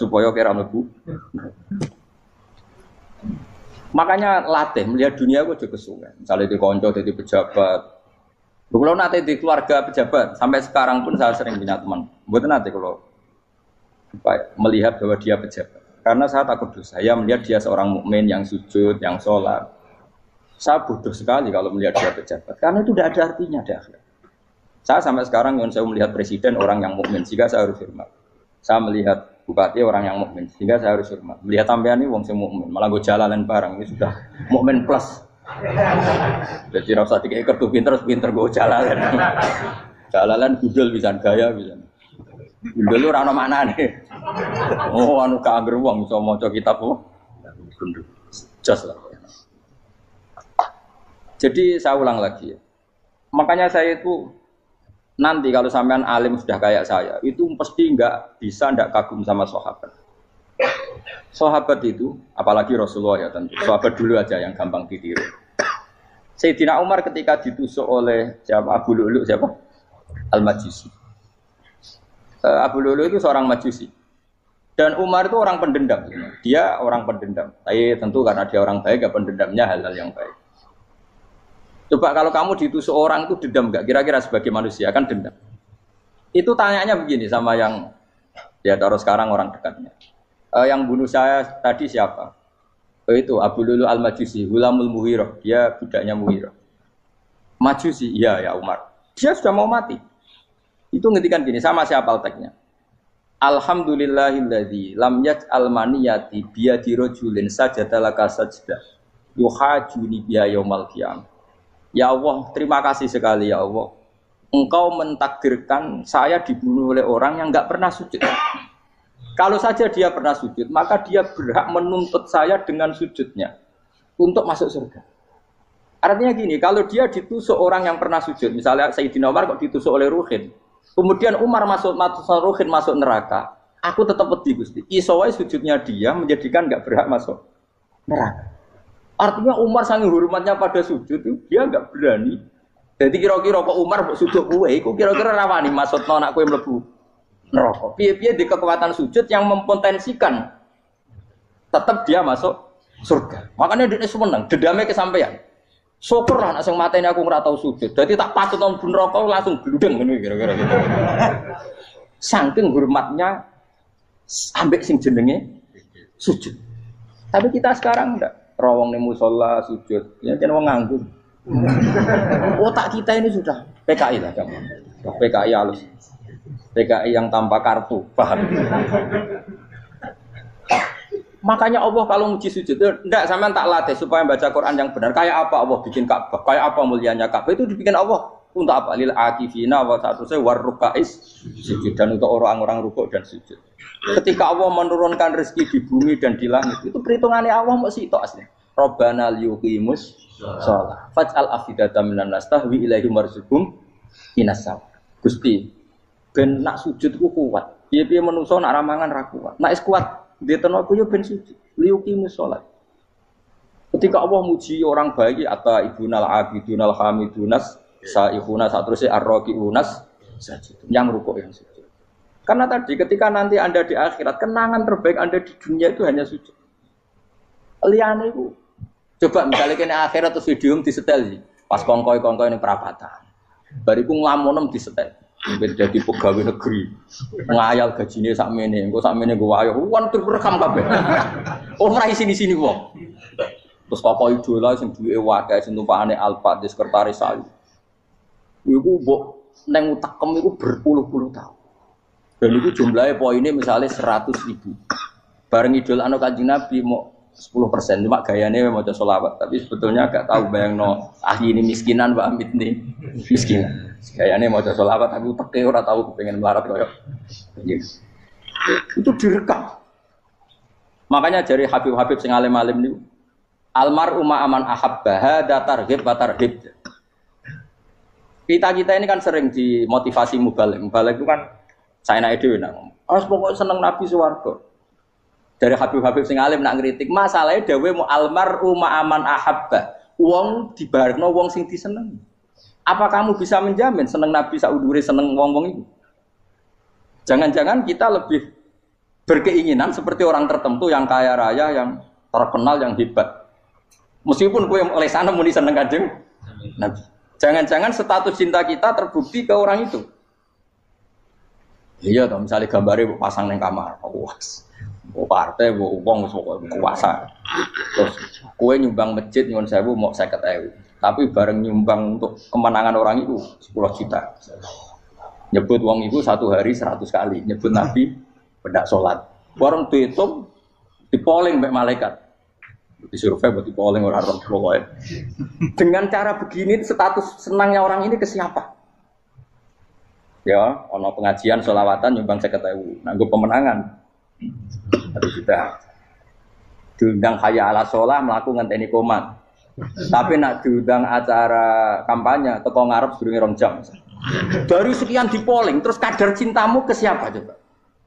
supaya kira mlebu. Makanya latih melihat dunia kok juga kesuwen. Misalnya di konco jadi pejabat. Kalau nanti di keluarga pejabat sampai sekarang pun saya sering punya teman. Mboten nanti kalau melihat bahwa dia pejabat. Karena saya takut dosa. Saya melihat dia seorang mukmin yang sujud, yang sholat. Saya bodoh sekali kalau melihat dia pejabat. Karena itu tidak ada artinya di akhirat. Saya sampai sekarang yang saya melihat presiden orang yang mukmin, sehingga saya harus hormat. Saya melihat bupati orang yang mukmin, sehingga saya harus hormat. Melihat sampean ini wong sing mukmin, malah gue jalalan barang ini sudah mukmin plus. Jadi rasa dikei kertu pinter gue jalalan. Jalalan gudel bisa gaya bisa. Gudel lu ora ono maknane. Oh anu kaangger wong iso maca kitab kok. Jos lah. Jadi saya ulang lagi ya. Makanya saya itu nanti kalau sampean alim sudah kayak saya, itu pasti tidak kagum sama sahabat. Sahabat itu, apalagi Rasulullah ya tentu. Sahabat dulu aja yang gampang ditiru. Sayyidina Umar ketika ditusuk oleh siapa? Abu Lu'lu siapa? Al-Majusi. Abu Lu'lu itu seorang Majusi. Dan Umar itu orang pendendam. Dia orang pendendam. Tapi tentu karena dia orang baik, ya pendendamnya hal-hal yang baik. Coba kalau kamu ditusuk orang itu dendam enggak? Kira-kira sebagai manusia kan dendam. Itu tanyanya begini sama yang ya taruh sekarang orang dekatnya. Yang bunuh saya tadi siapa? Itu Abu Lulu Al-Majusi, Hulamul Muhirah. Dia budaknya Muhirah. Majusi, iya ya Umar. Dia sudah mau mati. Itu ngetikan gini, sama siapa alteknya? Alhamdulillahilladzi lam yaj'al maniyati biyadi rajulin sajadalaka sajdah yuhajuni biya yaumal qiyamah. Ya Allah, terima kasih sekali ya Allah. Engkau mentakdirkan saya dibunuh oleh orang yang enggak pernah sujud. Kalau saja dia pernah sujud, maka dia berhak menuntut saya dengan sujudnya untuk masuk surga. Artinya gini, kalau dia ditusuk orang yang pernah sujud, misalnya Sayyidina Umar kok ditusuk oleh Ruhin, kemudian Umar Ruhin masuk neraka, aku tetap pedih Gusti. Isowai sujudnya dia menjadikan enggak berhak masuk neraka. Artinya Umar sangat hormatnya pada sujud itu dia enggak berani. Jadi kira-kira kok Umar sujud kowe iku kira-kira rawani maksudno anak kowe mlebu neraka. Piye-piye di kekuatan sujud yang mempotensikan tetap dia masuk surga. Makanya dia seneng, dendamnya kesampaian. Syukurlah nek sing mateni aku ora tau sujud. Dadi tak patut nang neraka langsung gludeng ngene kira-kira gitu. Saking hormatnya ambek sing jenenge sujud. Tapi kita sekarang enggak. Rawong ning musala sujud, ya jan wong nganggur. Otak kita ini sudah PKI lah kamu. PKI halus. PKI yang tanpa kartu, paham? Makanya Allah kalau muji sujud, enggak sampean tak latih supaya baca Quran yang benar. Kayak apa Allah bikin Ka'bah? Kayak apa mulianya Ka'bah? Itu dibikin Allah untuk apa? Lil akifina wa satusai warrukais sujud, dan untuk orang-orang rukuk dan sujud. Ketika Allah menurunkan rezeki di bumi dan di langit, itu perhitungannya Allah mau sitok asli. Rabbana liyuqimus shalah faj'al afidatan minan nas tahwi ilaihim warzuqhum minas sama. Gusti, ben nak sujud ku kuat. Piye-piye menungso nak ramangan ra kuat. Nak is kuat dia tenaga yo ben sujud. Liyuqimus shalah. Ketika Allah muji orang baik atau ibunal abidunal hamidunas saihuna satruse arraqiunas sajid. Yang rukuk yang sujud. Karena tadi ketika nanti Anda di akhirat, kenangan terbaik Anda di dunia itu hanya sujud. Liyane iku coba misalnya kene akhirat terus video disetel iki. Pas kongkoi-kongkoi ning perapatan. Bariku nglamunem disetel. Beda di pegawai negeri. Ngayal gajine sakmene, engko sakmene go ayo. Wan direkam kabeh. Ora sini-sini wong. Terus tokoh idola sing duwe wae sing tumpakane Alphard di sekretaris saya. Iku mbok nang utekem iku berpuluh-puluh tahun. Dan itu jumlahnya poinnya misalnya 100.000. Bareng idol anu Kanjeng Nabi mau 10%, cuma gayanya mau coba sholawat. Tapi sebetulnya agak tahu bayang no ahli ini miskinan, Mbak Amit nih miskinan. Gayanya mau coba sholawat, tapi uteknya orang tahu pengen melarat koyok. Yes. Itu direkam. Makanya dari Habib-Habib sing alim-alim nih, almar umma aman ahabbaha datarhib batarhib. Kita ini kan sering dimotivasi mubalik. Mubalik itu kan saya naik dewi nang. Harus pokoknya seneng Nabi swarga. Dari Habib-Habib sing alim nak ngritik, masalahnya dawe mu almar umma aman ahabba. Wong dibarno wong sing diseneng. Apa kamu bisa menjamin seneng Nabi saudure seneng wong-wong itu? Jangan-jangan kita lebih berkeinginan seperti orang tertentu yang kaya raya, yang terkenal, yang hebat. Meskipun kowe oleh sana muni seneng Kanjeng Nabi. Jangan-jangan status cinta kita terbukti ke orang itu. Iya toh, misalnya gambarnya pasang neng kamar, puas. Partai, uang, kuasa. Terus, kue nyumbang masjid nyuwun sewu mau 50.000. Tapi bareng nyumbang untuk kemenangan orang itu 10 juta. Nyebut uang itu satu hari 100 kali. Nyebut Nabi bedak sholat. Warung dihitung, dipoling mbak malaikat. Disurvei buat dipoling orang-orang pokoknya. Dengan cara begini status senangnya orang ini ke siapa? Ya, ono pengajian sholawatan nyumbang 50.000. Nanggo pemenangan. Harus sudah diundang kaya ala sholah melakukan ngenteni komat. Tapi nak diundang acara kampanye teko ngarep sedurunge 2 jam. Baru sekian di polling, terus kadar cintamu ke siapa coba?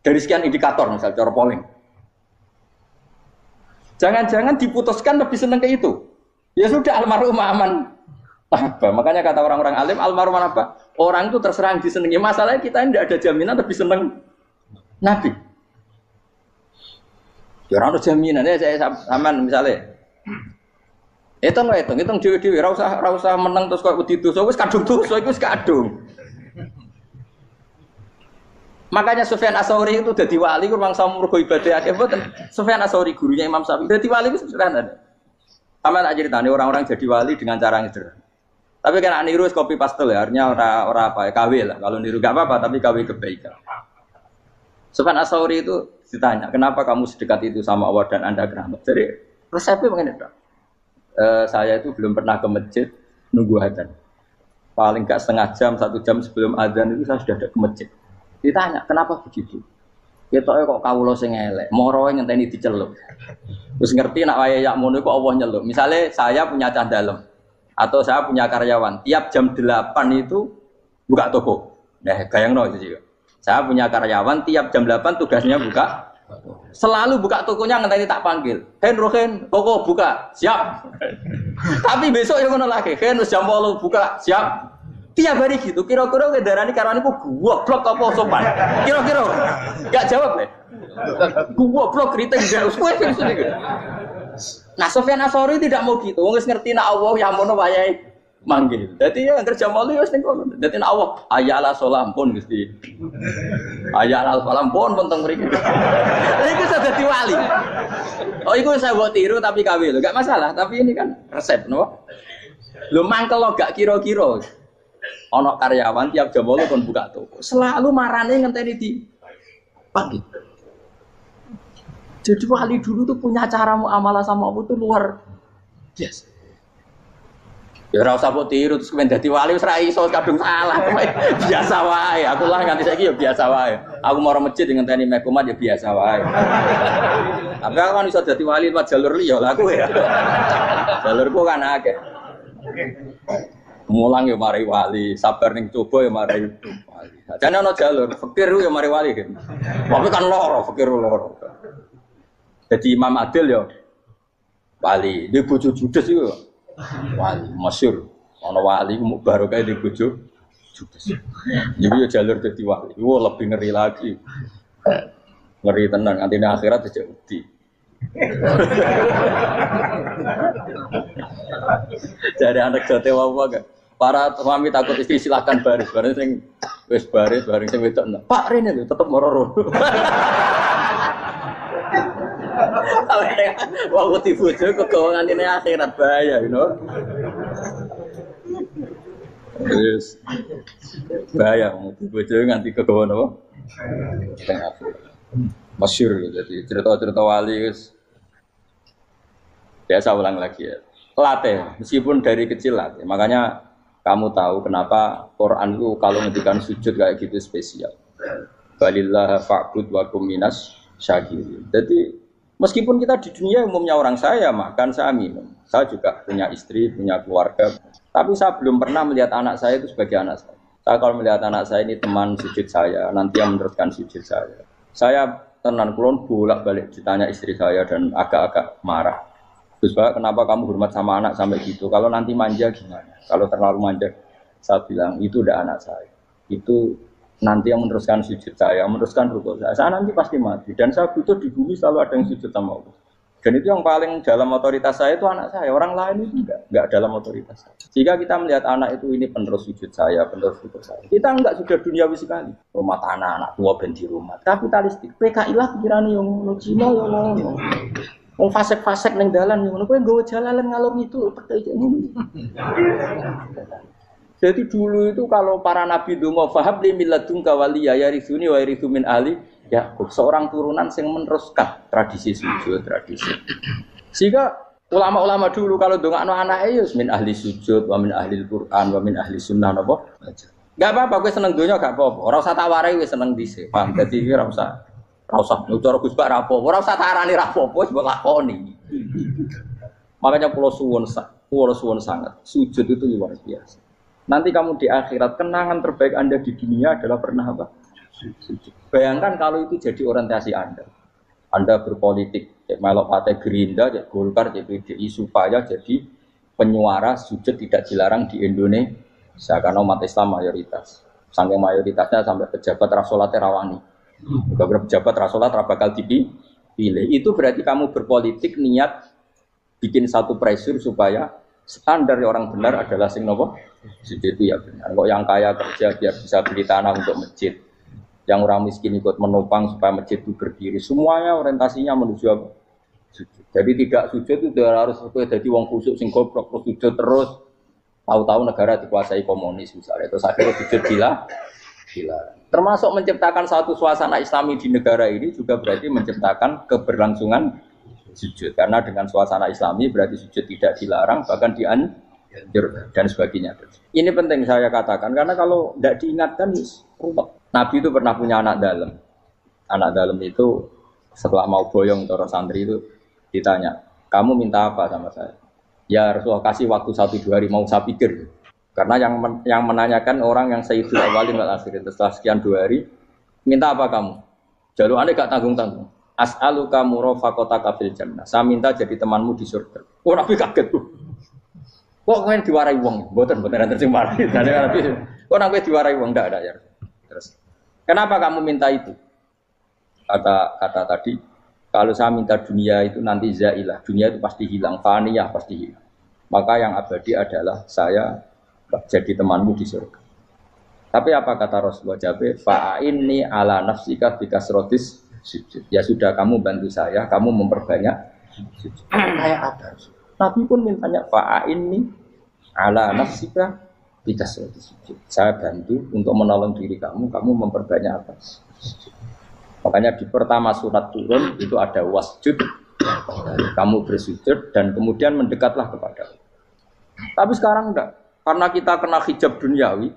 Dari sekian indikator misal cara polling. Jangan-jangan diputuskan lebih seneng ke itu. Ya sudah almarhum aman. Apa? Makanya kata orang-orang alim almarhum apa? Orang itu terserah disenangi. Masalahnya kita tidak ada jaminan lebih seneng Nabi. Ya orang jaminan ya saya aman misalnya. Hitung dewi-dewi, ra usah menang terus kok wedi dosa wis kadung dosa iku wis kadung. Makanya Sufyan Ats-Tsauri itu dadi wali ku mangsa murgo ibadah akeh mboten. Sufyan Ats-Tsauri gurunya Imam Syafi'i dadi wali ku sederhana. Sama tak ceritane orang-orang jadi wali dengan cara yang sederhana. Tapi kan niru copy paste ya, artinya ora apa ya KW lah. Kalau niru gak apa-apa tapi KW kebaikan. Sufyan Ats-Tsauri itu ditanya, kenapa kamu sedekat itu sama Allah dan Anda keramat? Jadi resepnya begini, saya itu belum pernah ke masjid nunggu adzan. Paling enggak setengah jam, 1 jam sebelum adzan itu saya sudah ada ke masjid. Ditanya, kenapa begitu? Ketoke kok kawula sing elek, moroe ngenteni diceluk. Terus ngerti nak wayahe yak ngono kok Allah nyeluk. Misalnya saya punya cah dalem atau saya punya karyawan, tiap jam 8 itu buka toko. Nah, gayangno itu sih. Saya punya karyawan tiap jam 8 tugasnya buka. Selalu buka tokonya ngenteni tak panggil. Rohen, toko buka. Siap. Tapi besok yang ngono lagi. Jam 8 buka. Siap. Tiap hari gitu. Kira-kira kendaraan karyawan itu goblok apa sopan? Kira-kira. Enggak jawab deh. Goblok kritik enggak usah gitu. Nah, Sufyan Ats-Tsauri tidak mau gitu. Wong wis ngerti nak Allah ya mono wayahe manggil. Dadi ya kerja malu wis ning kono. Dadi nek Allah ayala salam pun Gusti. Ayala salam pun teng mriki. Iku sudah dadi wali. Oh iku saya buat tiru tapi KW lho, gak masalah. Tapi ini kan resep, no? Lho mangkel lo gak kira-kira. Ono karyawan tiap jam 8 kon buka toko. Selalu marane ngenteni di pagi. Jadi wali dulu tuh punya cara muamalah sama Allah tuh luar biasa. Ya ora usah mbok tiru terus kemen dadi wali wis ra iso kadung salah. Biasa wae. Aku lah nganti saiki ya biasa wae. Aku mau masjid ngenteni mek kumat ya biasa wae. Tapi aku kan iso dadi wali lewat jalur liya lah aku ya. Jalurku kan akeh. Mulang ya mari wali, sabar ning coba ya mari wali. Jane ana jalur fikir ya mari wali kan. Tapi kan loro, fikir loro. Jadi Imam Adil ya wali, dia bojo judes iku wali masyhur. Ana wali ku barokah di bojo judes. Jadi ya jalur dadi wali. Wah lebih ngeri lagi. Ngeri tenan nganti akhirat aja wedi. Jadi anak jote apa gak? Para suami takut istri silakan baris, bareng sing wis baris, bareng sing wedok. Pak Rene lho tetep mororo. Waktu dibojo kegawa ngantine akhirat bahaya, you know. Wis bahaya dibojo nganti kegawa napa? Masyhur jadi cerita-cerita wali wis biasa ulang lagi ya. Latih, meskipun dari kecil latih. Makanya kamu tahu kenapa Quran itu kalau ngendikan sujud kayak gitu spesial. Balillah fa'bud wa kum minas syakirin. Jadi meskipun kita di dunia umumnya orang saya makan, saya minum. Saya juga punya istri, punya keluarga. Tapi saya belum pernah melihat anak saya itu sebagai anak saya. Saya kalau melihat anak saya ini teman sujud saya, nanti yang meneruskan sujud saya. Saya tenan kulon bolak-balik ditanya istri saya dan agak-agak marah. Terus Pak, kenapa kamu hormat sama anak sampai gitu? Kalau nanti manja gimana? Kalau terlalu manja, saya bilang itu udah anak saya. Itu nanti yang meneruskan sujud saya, meneruskan rukuk saya. Saya nanti pasti mati. Dan saya butuh di bumi selalu ada yang sujud sama Allah. Dan itu yang paling dalam otoritas saya itu anak saya. Orang lain itu enggak dalam otoritas saya. Jika kita melihat anak itu ini penerus sujud saya, penerus rukuk saya. Kita enggak sudah duniawi sekali. Rumah tanah, anak tua ben di rumah. Kapitalistik. PKI lah pikirannya yang Cina yang wong fasek-fasek ning dalan ngono kowe nggawa jalalan ngalor itu percaya ngono. Jadi dulu itu kalau para nabi donga fahab li milladunka waliya yarithuni wa yarithu min ahli Yakub, seorang turunan yang meneruskan tradisi sujud, tradisi. Sehingga ulama-ulama dulu kalau dongakno anake ya min ahli sujud wa min ahli Al-Qur'an wa min ahli sunnah napa. Enggak apa-apa kowe seneng donya gak apa-apa. Ora usah tak warai wis seneng dhisik. Paham dadi iki ora usah cara Gus Bak rapo, ora usah tarani rapo, wis mbok lakoni. Makanya pulau suwun sangat. Sujud itu luar biasa. Nanti kamu di akhirat kenangan terbaik Anda di dunia adalah pernah apa? Sujud. Bayangkan kalau itu jadi orientasi Anda. Anda berpolitik, melok partai Gerindra, Golkar, PDI supaya jadi penyuara sujud tidak dilarang di Indonesia karena umat Islam mayoritas. Saking mayoritasnya sampai pejabat rasolat rawani. Beberapa pejabat rasolat bakal dipilih. Itu berarti kamu berpolitik niat bikin satu pressure supaya standar orang benar adalah sing nopo sujud itu ya benar. Kok yang kaya kerja biar bisa beli tanah untuk masjid, yang orang miskin ikut menopang supaya masjid itu berdiri. Semuanya orientasinya menuju apa? Sujud. Jadi tidak sujud itu harus jadi wong kusuk sing goblok terus sujud terus. Tahu-tahu negara dikuasai komunis misalnya. Terus akhirnya sujud gila. Termasuk menciptakan satu suasana Islami di negara ini juga berarti menciptakan keberlangsungan sujud. Karena dengan suasana Islami berarti sujud tidak dilarang, bahkan dianjurkan dan sebagainya. Ini penting saya katakan karena kalau tidak diingatkan, ruwet. Nabi itu pernah punya anak dalam. Anak dalam itu setelah mau boyong toro santri itu ditanya, kamu minta apa sama saya? Ya Rasulullah kasih waktu 1-2 hari mau saya pikir. Karena yang menanyakan orang yang Sayyidul Awwalin wal Akhirin setelah sekian 2 hari, minta apa kamu? Jaluannya gak tanggung-tanggung. As'aluka murafaqataka fil jannah. Saya minta jadi temanmu di surga. Oh Nabi kaget tuh. Kok kalian diwarai wong? Mboten terjemah marahi. Kok Nabi diwarai wong ndak ya. Terus kenapa kamu minta itu? Kata tadi, kalau saya minta dunia itu nanti zailah. Dunia itu pasti hilang, faniyah pasti hilang. maka yang abadi adalah saya jadi temanmu di surga. Tapi apa kata Rasulullah Jabe? Fa'inni ala nafsika bikasrotis sujud. Ya sudah, kamu bantu saya, kamu memperbanyak sujud. Kayak apa? Nabi pun mintanya fa'inni ala nafsika bikasrotis sujud. Saya bantu untuk menolong diri kamu, kamu memperbanyak apa? Sujud. Makanya di pertama surat turun itu ada wasjud, kamu bersujud dan kemudian mendekatlah kepada Allah. Tapi sekarang enggak, karena kita kena hijab duniawi,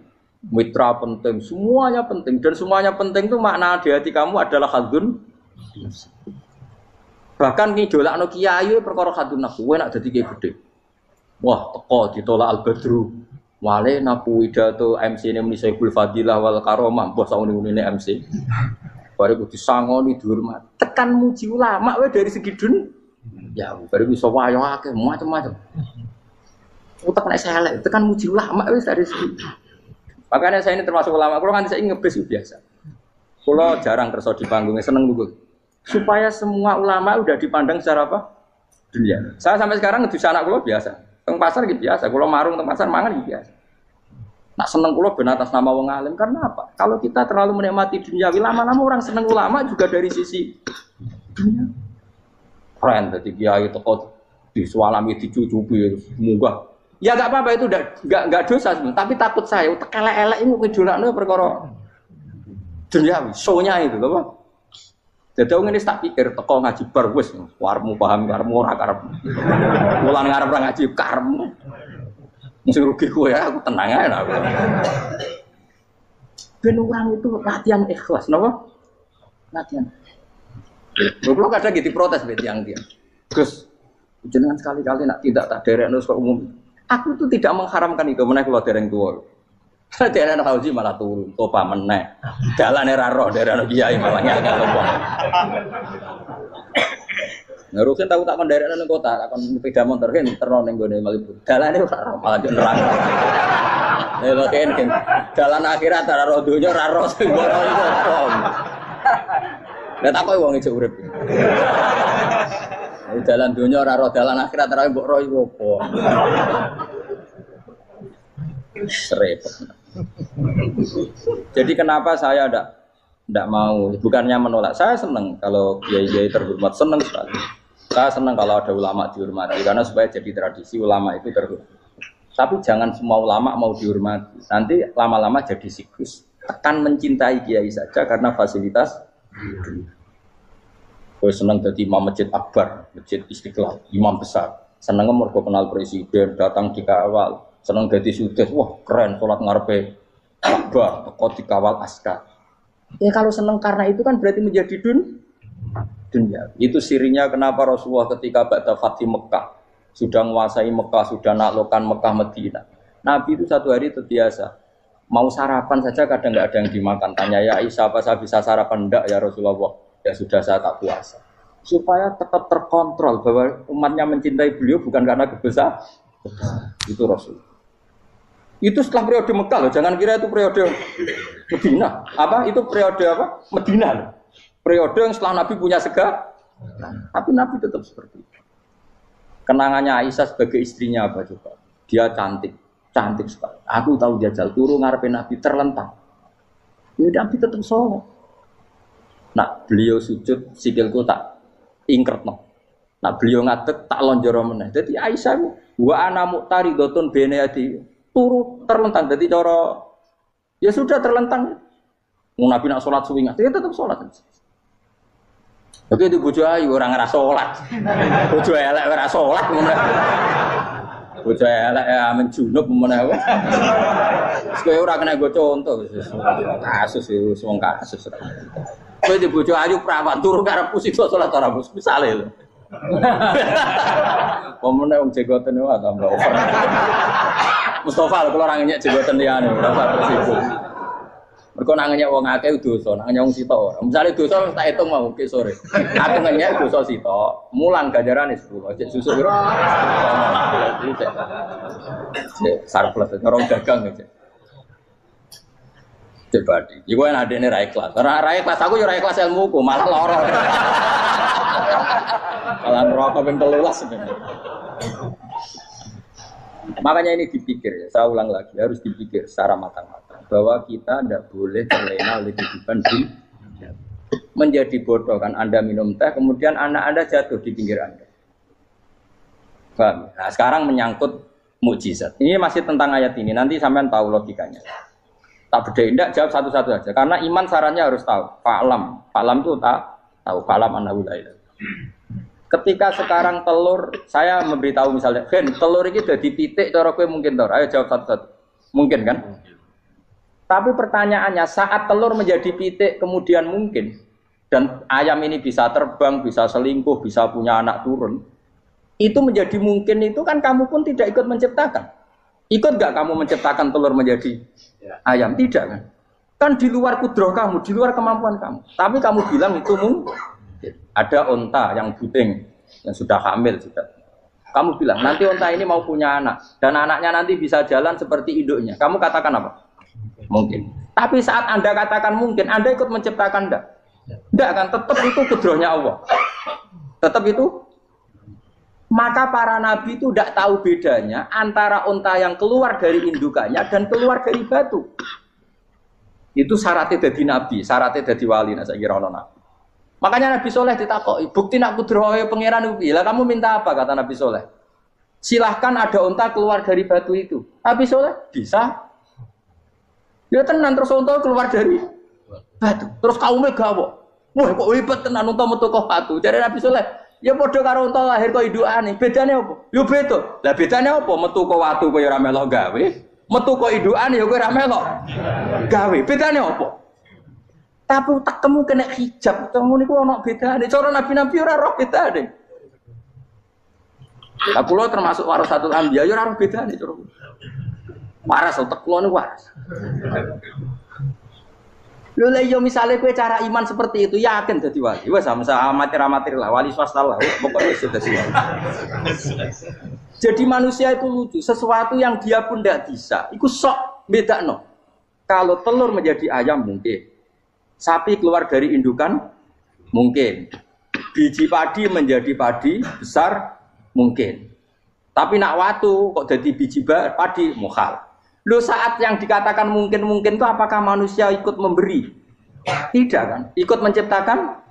mitra penting, semuanya penting, dan semuanya penting itu makna di hati kamu adalah khadun. Bahkan ngidolakno kiai perkara khadun nafsu, kowe nak dadi kiai gede. Wah, teko ditolak al-badru. Wale napu pidato MC ne muni Saiful Fadilah wal Karomah, mbah sauni-unine MC. Bare kudu disangoni dihormat. Tekan muji ulama wae dari segi ya, bare bisa wayo akeh macam-macam. Utak nek elek, tekan muji ulama wis dari segi. Makanya saya ini termasuk ulama, kalau kan saya ngebes biasa. Kalau jarang kerso di panggungnya, seneng dulu. Supaya semua ulama udah dipandang secara apa? Dunia. Saya sampai sekarang di sana kalau biasa. Teng pasar gitu biasa. Kalau marung teng pasar mangan gitu biasa. Nak seneng kalau ben atas nama wong alim karena apa? Kalau kita terlalu menikmati dunia, lama-lama orang seneng ulama juga dari sisi dunia. Keren, jadi kiai teko disualami dicucupi munggah. Ya enggak apa-apa itu enggak dosa sebenarnya, tapi takut saya elek-elek ini ngejolakno perkara duniawi, show-nya itu lho. Jadi wong ini tak pikir teko ngaji bar wis warmu paham karemu ora karep. Mulan ngarep ora ngaji karemu. Sing rugi kowe ya aku tenang ae lah. Ben orang itu latihan ikhlas, napa? Latihan. Lho kadang gitu protes be tiang-tiang. Gus, jenengan sekali-kali nak tidak tak derekno kok umum. Aku itu tidak mengharamkan itu meneh kula dereng tuwa. Dereng haji malah turun, topa meneh. Dalane ra roh dereng kiai malah ngakal wong. Ngerusin tahu tak kon derekno ning kota, tak kon sepeda motor kan terno ning gone Malibu. Dalane ora roh malah nerang. Lha kene dalan akhirat ora roh donya ora roh sing ora iku apa. Lah tak kowe wong ijo urip. Dalan dunia ora roh, dalan akhirat ora mbok roh iku apa. Repot. Jadi kenapa saya ndak mau, bukannya menolak. Saya senang kalau kiai-kiai terhormat, senang sekali. Saya senang kalau ada ulama dihormati karena supaya jadi tradisi ulama itu terhormat. Tapi jangan semua ulama mau dihormati. Nanti lama-lama jadi siklus. Akan mencintai kiai saja karena fasilitas. Gue seneng jadi imam masjid akbar, masjid Istiqlal, imam besar. Seneng mergo kenal presiden, datang dikawal. Seneng jadi sudes, wah keren, sholat ngarepe akbar, teko dikawal askar. Ya kalau seneng karena itu kan berarti menjadi dunia. Itu sirinya kenapa Rasulullah ketika ba'da Fathi Mekah sudah menguasai Mekah, sudah naklukkan Mekah Madinah. Nabi itu satu hari terbiasa. Mau sarapan saja kadang nggak ada yang dimakan. Tanya ya Aisyah, apa saya bisa sarapan? Enggak ya Rasulullah. Ya sudah saya tak puasa. Supaya tetap terkontrol bahwa umatnya mencintai beliau bukan karena kebesaran. Itu Rasul. Itu setelah periode Mekah loh, jangan kira itu periode Medina. Apa? Itu periode apa? Medina loh. Periode yang setelah Nabi punya segala. Tapi Nabi tetap seperti itu. Kenangannya Aisyah sebagai istrinya apa coba? Dia cantik, cantik sekali. Aku tahu jajal turu ngarepe Nabi terlentang. Ya Nabi tetap sholat. Nah beliau sujud sikilku tak ingkretno. Nah beliau ngadeg tak lonjoro meneh. Jadi Aisyah wa ana muqtaridotun bene adi turu terlentang. Jadi cara ya sudah terlentang. Mau Nabi nak sholat suwi dia tetap sholat. Oke itu bojo ayu orang ngerasa sholat. Bojo elek ora sholat meneh. Bojo elek amen junub meneh. Kowe ora kena go contoh kasus itu wong kasus. Kowe di bojo ayu prawan turu karep pusito salat ora bos misale lho. Pomene wong jegoten wae tambah over. Mustofa lho kalau ora ngenyek jegoten liyane ora usah tersibuk. Mergo nang ngenyek wong akeh dosa, nang ngenyek wong sito ora. Misale dosa tak hitung mau ke sore. Aku ngenyek dosa sito, mulang ganjarane 10. Cek susuk piro? Cek sarplus orang dagang aja. Dibadi. Iku enak adekne ra ikhlas. Ora ikhlas aku ya ora ikhlas ilmuku, malah lara. Malah neraka ping 13 sebenarnya. Makanya ini dipikir ya, saya ulang lagi, harus dipikir secara matang-matang bahwa kita tidak boleh terlena oleh kehidupan dunia. Menjadi bodoh kan Anda minum teh, kemudian anak Anda jatuh di pinggir Anda. Paham? Nah, sekarang menyangkut mukjizat. Ini masih tentang ayat ini, nanti sampean tahu logikanya. Tak bedain, tidak jawab satu-satu aja. Karena iman sarannya harus tahu. Fa'lam itu tak tahu. Fa'lam annahu la ilaha. Ketika sekarang telur, saya memberitahu misalnya, Gen, telur ini udah dipitik, cara kowe mungkin telur. Ayo jawab satu-satu. Mungkin kan? Tapi pertanyaannya, saat telur menjadi pitik kemudian mungkin, dan ayam ini bisa terbang, bisa selingkuh, bisa punya anak turun, itu menjadi mungkin itu kan kamu pun tidak ikut menciptakan. Ikut gak kamu menciptakan telur menjadi ayam? Tidak kan? Kan di luar kudroh kamu, di luar kemampuan kamu. Tapi kamu bilang itu mungkin. Ada onta yang buting, yang sudah hamil sudah. Kamu bilang nanti onta ini mau punya anak dan anaknya nanti bisa jalan seperti induknya. Kamu katakan apa? Mungkin. Tapi saat Anda katakan mungkin, Anda ikut menciptakan enggak? Enggak kan? Tetap itu kudrohnya Allah. Tetap itu. Maka para nabi itu tidak tahu bedanya antara onta yang keluar dari indukannya dan keluar dari batu. Itu syaratnya jadi nabi, syaratnya jadi wali. Nah, saya kira orang nabi. Makanya Nabi Soleh ditakoki, bukti nak kudrohe pangeran ubi. Lah kamu minta apa kata Nabi Soleh? Silahkan ada unta keluar dari batu itu. Nabi Soleh bisa. Dia tenan terus unta keluar dari batu. Terus kaumnya gawok. Wah kok hebat tenan unta metu kok batu. Jadi Nabi Soleh, ya padha karo unta lahir kok indukane. Bedane apa? Yo beda. Lah bedane apa? Metu kok watu kok ya ora melok gawe. Metu kok indukane ya kowe ora melok gawe. Bedane apa? Tapi utakmu kena hijab, kamu niku ono bedane. Cara nabi-nabi ora roh bedane. Lah kula termasuk warasatul anbiya ya ora roh bedane cara. Waras utek kula niku waras. Lho lha yo misale kowe cara iman seperti itu yakin dadi wali. Wes amatir-amatir lah wali swasta lah. Pokoknya sudah siap. Jadi manusia itu lucu, sesuatu yang dia pun tidak bisa. Iku sok bedakno. Kalau telur menjadi ayam mungkin. Sapi keluar dari indukan mungkin. Biji padi menjadi padi besar mungkin. Tapi nak watu kok jadi biji padi mukhal. Loh saat yang dikatakan mungkin-mungkin itu apakah manusia ikut memberi? Tidak kan? Ikut menciptakan?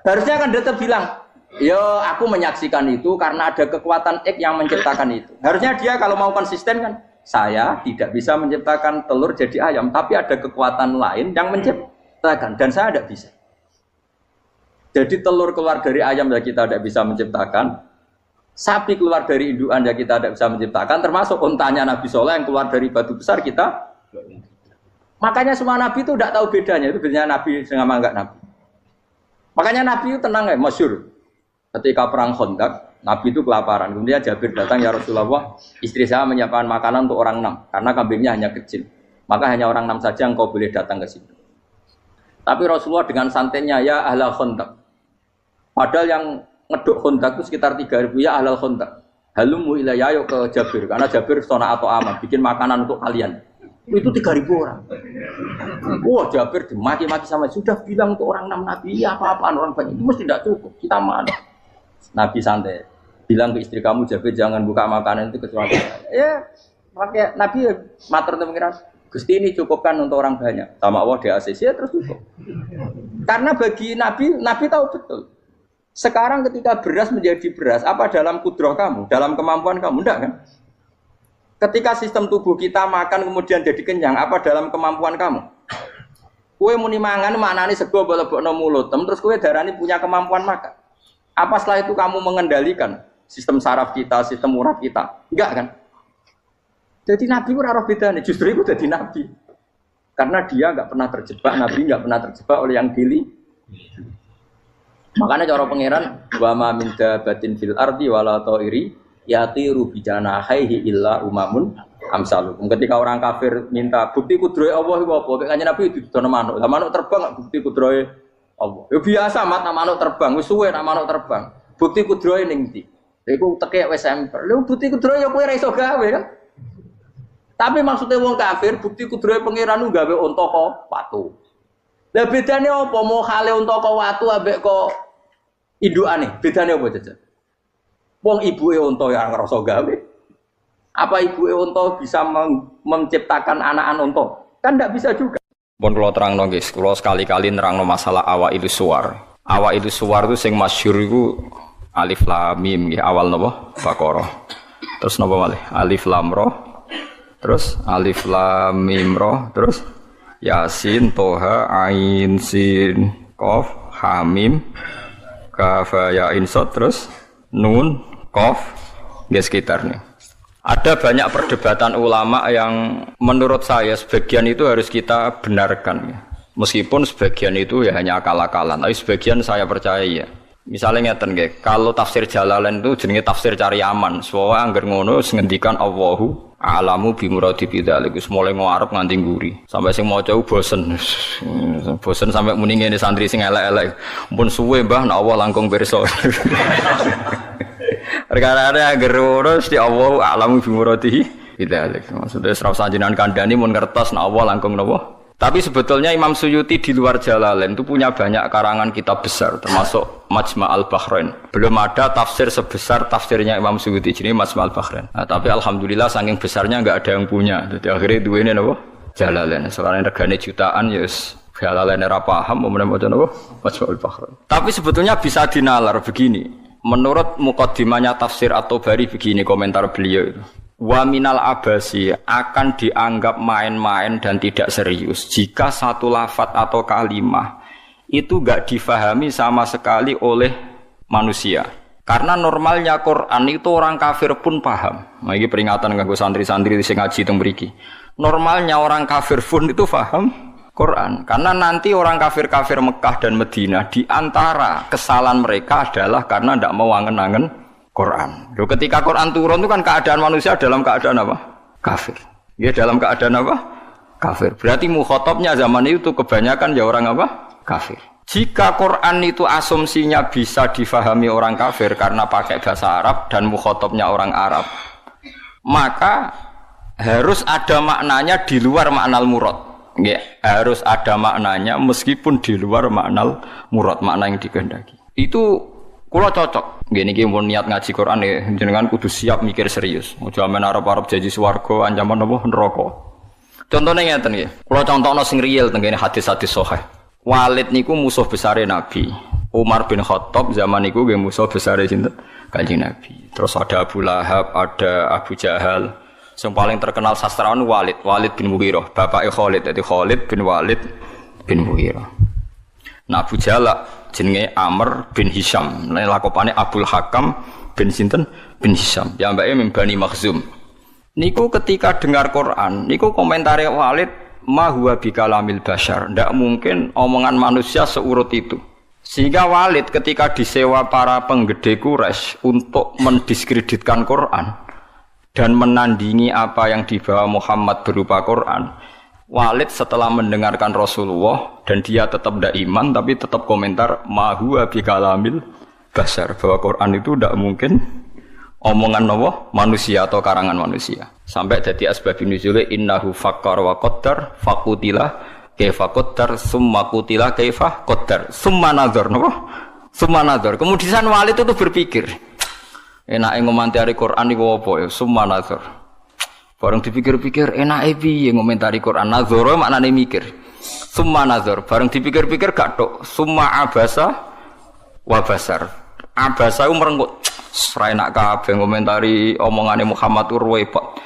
Harusnya kan tetap bilang, yo aku menyaksikan itu karena ada kekuatan X yang menciptakan itu. Harusnya dia kalau mau konsisten kan, saya tidak bisa menciptakan telur jadi ayam, tapi ada kekuatan lain yang menciptakan. Dan saya tidak bisa. Jadi telur keluar dari ayam ya kita tidak bisa menciptakan. Sapi keluar dari indukan ya kita tidak bisa menciptakan. Termasuk untanya Nabi Soleh yang keluar dari batu besar kita. Makanya semua Nabi itu tidak tahu bedanya. Itu bedanya Nabi dengan enggak Nabi. Makanya Nabi itu tenang ya, masyhur. Ketika perang Khandaq, Nabi itu kelaparan. Kemudian Jabir datang, ya Rasulullah, istri saya menyiapkan makanan untuk orang 6. Karena kambingnya hanya kecil. Maka hanya orang 6 saja yang kau boleh datang ke situ. Tapi Rasulullah dengan santainya, ya ahlal Khandaq. Padahal yang ngeduk Khandaq itu sekitar 3.000, ya ahlal Khandaq. Halumu ilayya yuk ke Jabir. Karena Jabir sona atau aman, bikin makanan untuk kalian. Itu 3.000 orang. Wah Jabir dimaki-maki sama, sudah bilang untuk orang 6 Nabi, ya apa-apaan orang banyak. Itu mesti tidak cukup, kita mana. Nabi santai. Bilang ke istri kamu, Jabir jangan buka makanan itu kecuali. Ya, pakai Nabi matur untuk pengiran. Gusti ini cukupkan untuk orang banyak. Sama Allah di ACC ya terus cukup. Karena bagi Nabi, Nabi tahu betul. Sekarang ketika beras menjadi beras, apa dalam kudroh kamu? Dalam kemampuan kamu? Enggak kan? Ketika sistem tubuh kita makan kemudian jadi kenyang, apa dalam kemampuan kamu? Kue muni mangan maknane sego bolebokno mulut, terus kue darani punya kemampuan makan. Apa setelah itu kamu mengendalikan sistem saraf kita, sistem urat kita? Enggak kan? Jadi Nabi itu ora bedane, justru itu jadi Nabi. Karena dia enggak pernah terjebak, Nabi enggak pernah terjebak oleh yang pilih. Makanya cara pangeran wa ma min dabatin fil ardi wala ta'iri yatiru bi janahihi illa umamun amsalukum. Ketika orang kafir minta bukti kudrohe Allah iku apa? Kanjeng Nabi didono manuk. Lah manuk terbang bukti kudrohe Allah. Ya biasa mat manuk terbang, wis suwe nak manuk terbang. Bukti kudrohe ning ndi? Iku tekek wis emper. Lha bukti kudrohe ya kowe ora iso gawe kan? Tapi maksudnya wong kafir bukti kudrohe pangeran ku gawe unta kok watu. Lah bedane apa mau hale unta kok watu ambek kok indukane? Bedane apa jajan? Wong ibuke unta ya ngrasa gawe. Apa ibu unta bisa menciptakan anak unta? Kan tidak bisa juga. Pun kalau terang guys, kalau sekali-kali nerang masalah awal itu suar. Awal itu suar itu sing masyhur itu alif lam mim ya, awal napa? Baqarah. Terus napa malih? Alif lam ra. Terus alif lam mim ra, terus Yasin, Toha, Ain, Sin, Qaf, Hamim, Kaf, Ya, Ain, Sod, terus Nun, Qaf, ya sekitarnya. Ada banyak perdebatan ulama yang menurut saya sebagian itu harus kita benarkan. Meskipun sebagian itu ya hanya akal-akalan, tapi sebagian saya percaya ya. Misalnya ngeten nggih, kalau tafsir Jalalain itu jenenge tafsir cari aman. Soale angger ngono ngendikan Allahu a'lamu bi muradi bidzalik. Wis mulai ngarep nganti nguri. Sampai sing maca bosen. Bosen sampai muni ngene santri sing elek-elek. Mumpun suwe Mbah nek Allah langkung pirsa. Perkara angger ngono mesti Allahu a'lamu bi muradi bidzalik. Maksudnya ora usah jenengan kandhani mun ngertos nek Allah langkung napa. Tapi sebetulnya Imam Suyuti di luar Jalalain itu punya banyak karangan kitab besar, termasuk Majma' al-Bahrain. Belum ada tafsir sebesar tafsirnya Imam Suyuti, jadi Majma' al-Bahrain. Nah, tapi alhamdulillah saking besarnya enggak ada yang punya. Jadi akhirnya duwe ini napa? Jalalain. Soalnya regane jutaan ya wis Jalalain ora paham mau maca napa? Majma' al-Bahrain. Tapi sebetulnya bisa dinalar begini. Menurut muqaddimahnya tafsir At-Tabari begini komentar beliau itu. Wa minal abasi akan dianggap main-main dan tidak serius jika satu lafadz atau kalimah itu enggak difahami sama sekali oleh manusia. Karena normalnya Quran itu orang kafir pun paham. Nah, ini peringatan kanggo santri-santri sing ngaji teng mriki. Normalnya orang kafir pun itu paham Quran. Karena nanti orang kafir-kafir Mekah dan Madinah di antara kesalahan mereka adalah karena tidak mau angen-angen Quran. Loh, ketika Quran turun itu kan keadaan manusia dalam keadaan apa? Kafir. Ya dalam keadaan apa? Kafir. Berarti mukhatabnya zaman itu kebanyakan ya orang apa? Kafir. Jika Quran itu asumsinya bisa difahami orang kafir karena pakai bahasa Arab dan mukhatabnya orang Arab, maka harus ada maknanya di luar makna murad. Ya, harus ada maknanya meskipun di luar makna murad, makna yang dikehendaki. Itu kula cocok. Nggih niki mun niat ngaji Quran ya jenengan kudu siap mikir serius. Aja men arep-arep janji swarga ancaman apa neraka. Contone ngeten nggih. Kula contohno sing real teng kene hadis-hadis sahih. Walid niku musuh besare Nabi. Umar bin Khattab zaman niku nggih musuh besare sinten? Kanjeng Nabi. Terus ada Abu Lahab, ada Abu Jahal. Yang paling terkenal sastrawan Walid bin Mughirah, bapake Khalid. Dadi Khalid bin Walid bin Mughirah. Nah Abu Jahal jenenge Amr bin Hisham, lakopane Abdul Hakam bin sinten bin Hisham. Ya mbake min Bani Makhzum. Niku ketika dengar Quran, niku komentare Walid ma huwa bikalamil bashar. Ndak mungkin omongan manusia seurut itu. Sehingga Walid ketika disewa para penggede Quraisy untuk mendiskreditkan Quran dan menandingi apa yang dibawa Muhammad berupa Quran, Walid setelah mendengarkan Rasulullah dan dia tetap tidak iman tapi tetap komentar ma huwa bikalamil bashar, bahwa Quran itu tidak mungkin omongan Allah manusia atau karangan manusia. Sampai jadi asbabun nuzul innahu fakkar wa qaddar faqutila kaifa qaddar summa qutila kaifa qaddar summa nazar napa summa nazar. Kemudian Walid itu berpikir enake ngomentari Quran iku apa ya summa nazar. Bareng dipikir-pikir enake piye ngomentari Quran nazar maknane mikir. Summa nazar bareng dipikir-pikir gak tok summa abasa wa basar. Abasa ku merenggut ora enak kabeh ngomentari omongane Muhammad repot.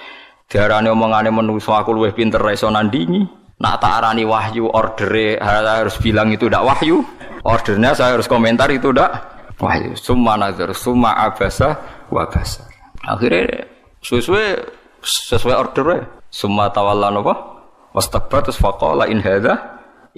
Diarani omongane menungso aku luwih pinter iso nandingi. Nak tak arani wahyu ordere harus bilang itu ndak wahyu. Ordernya saya harus komentar itu ndak wahyu. Summa nazar summa abasa wa basar. Akhirnya sesuai ordernya. Summa tawalla napa? Wastakbar terus faqala in hadza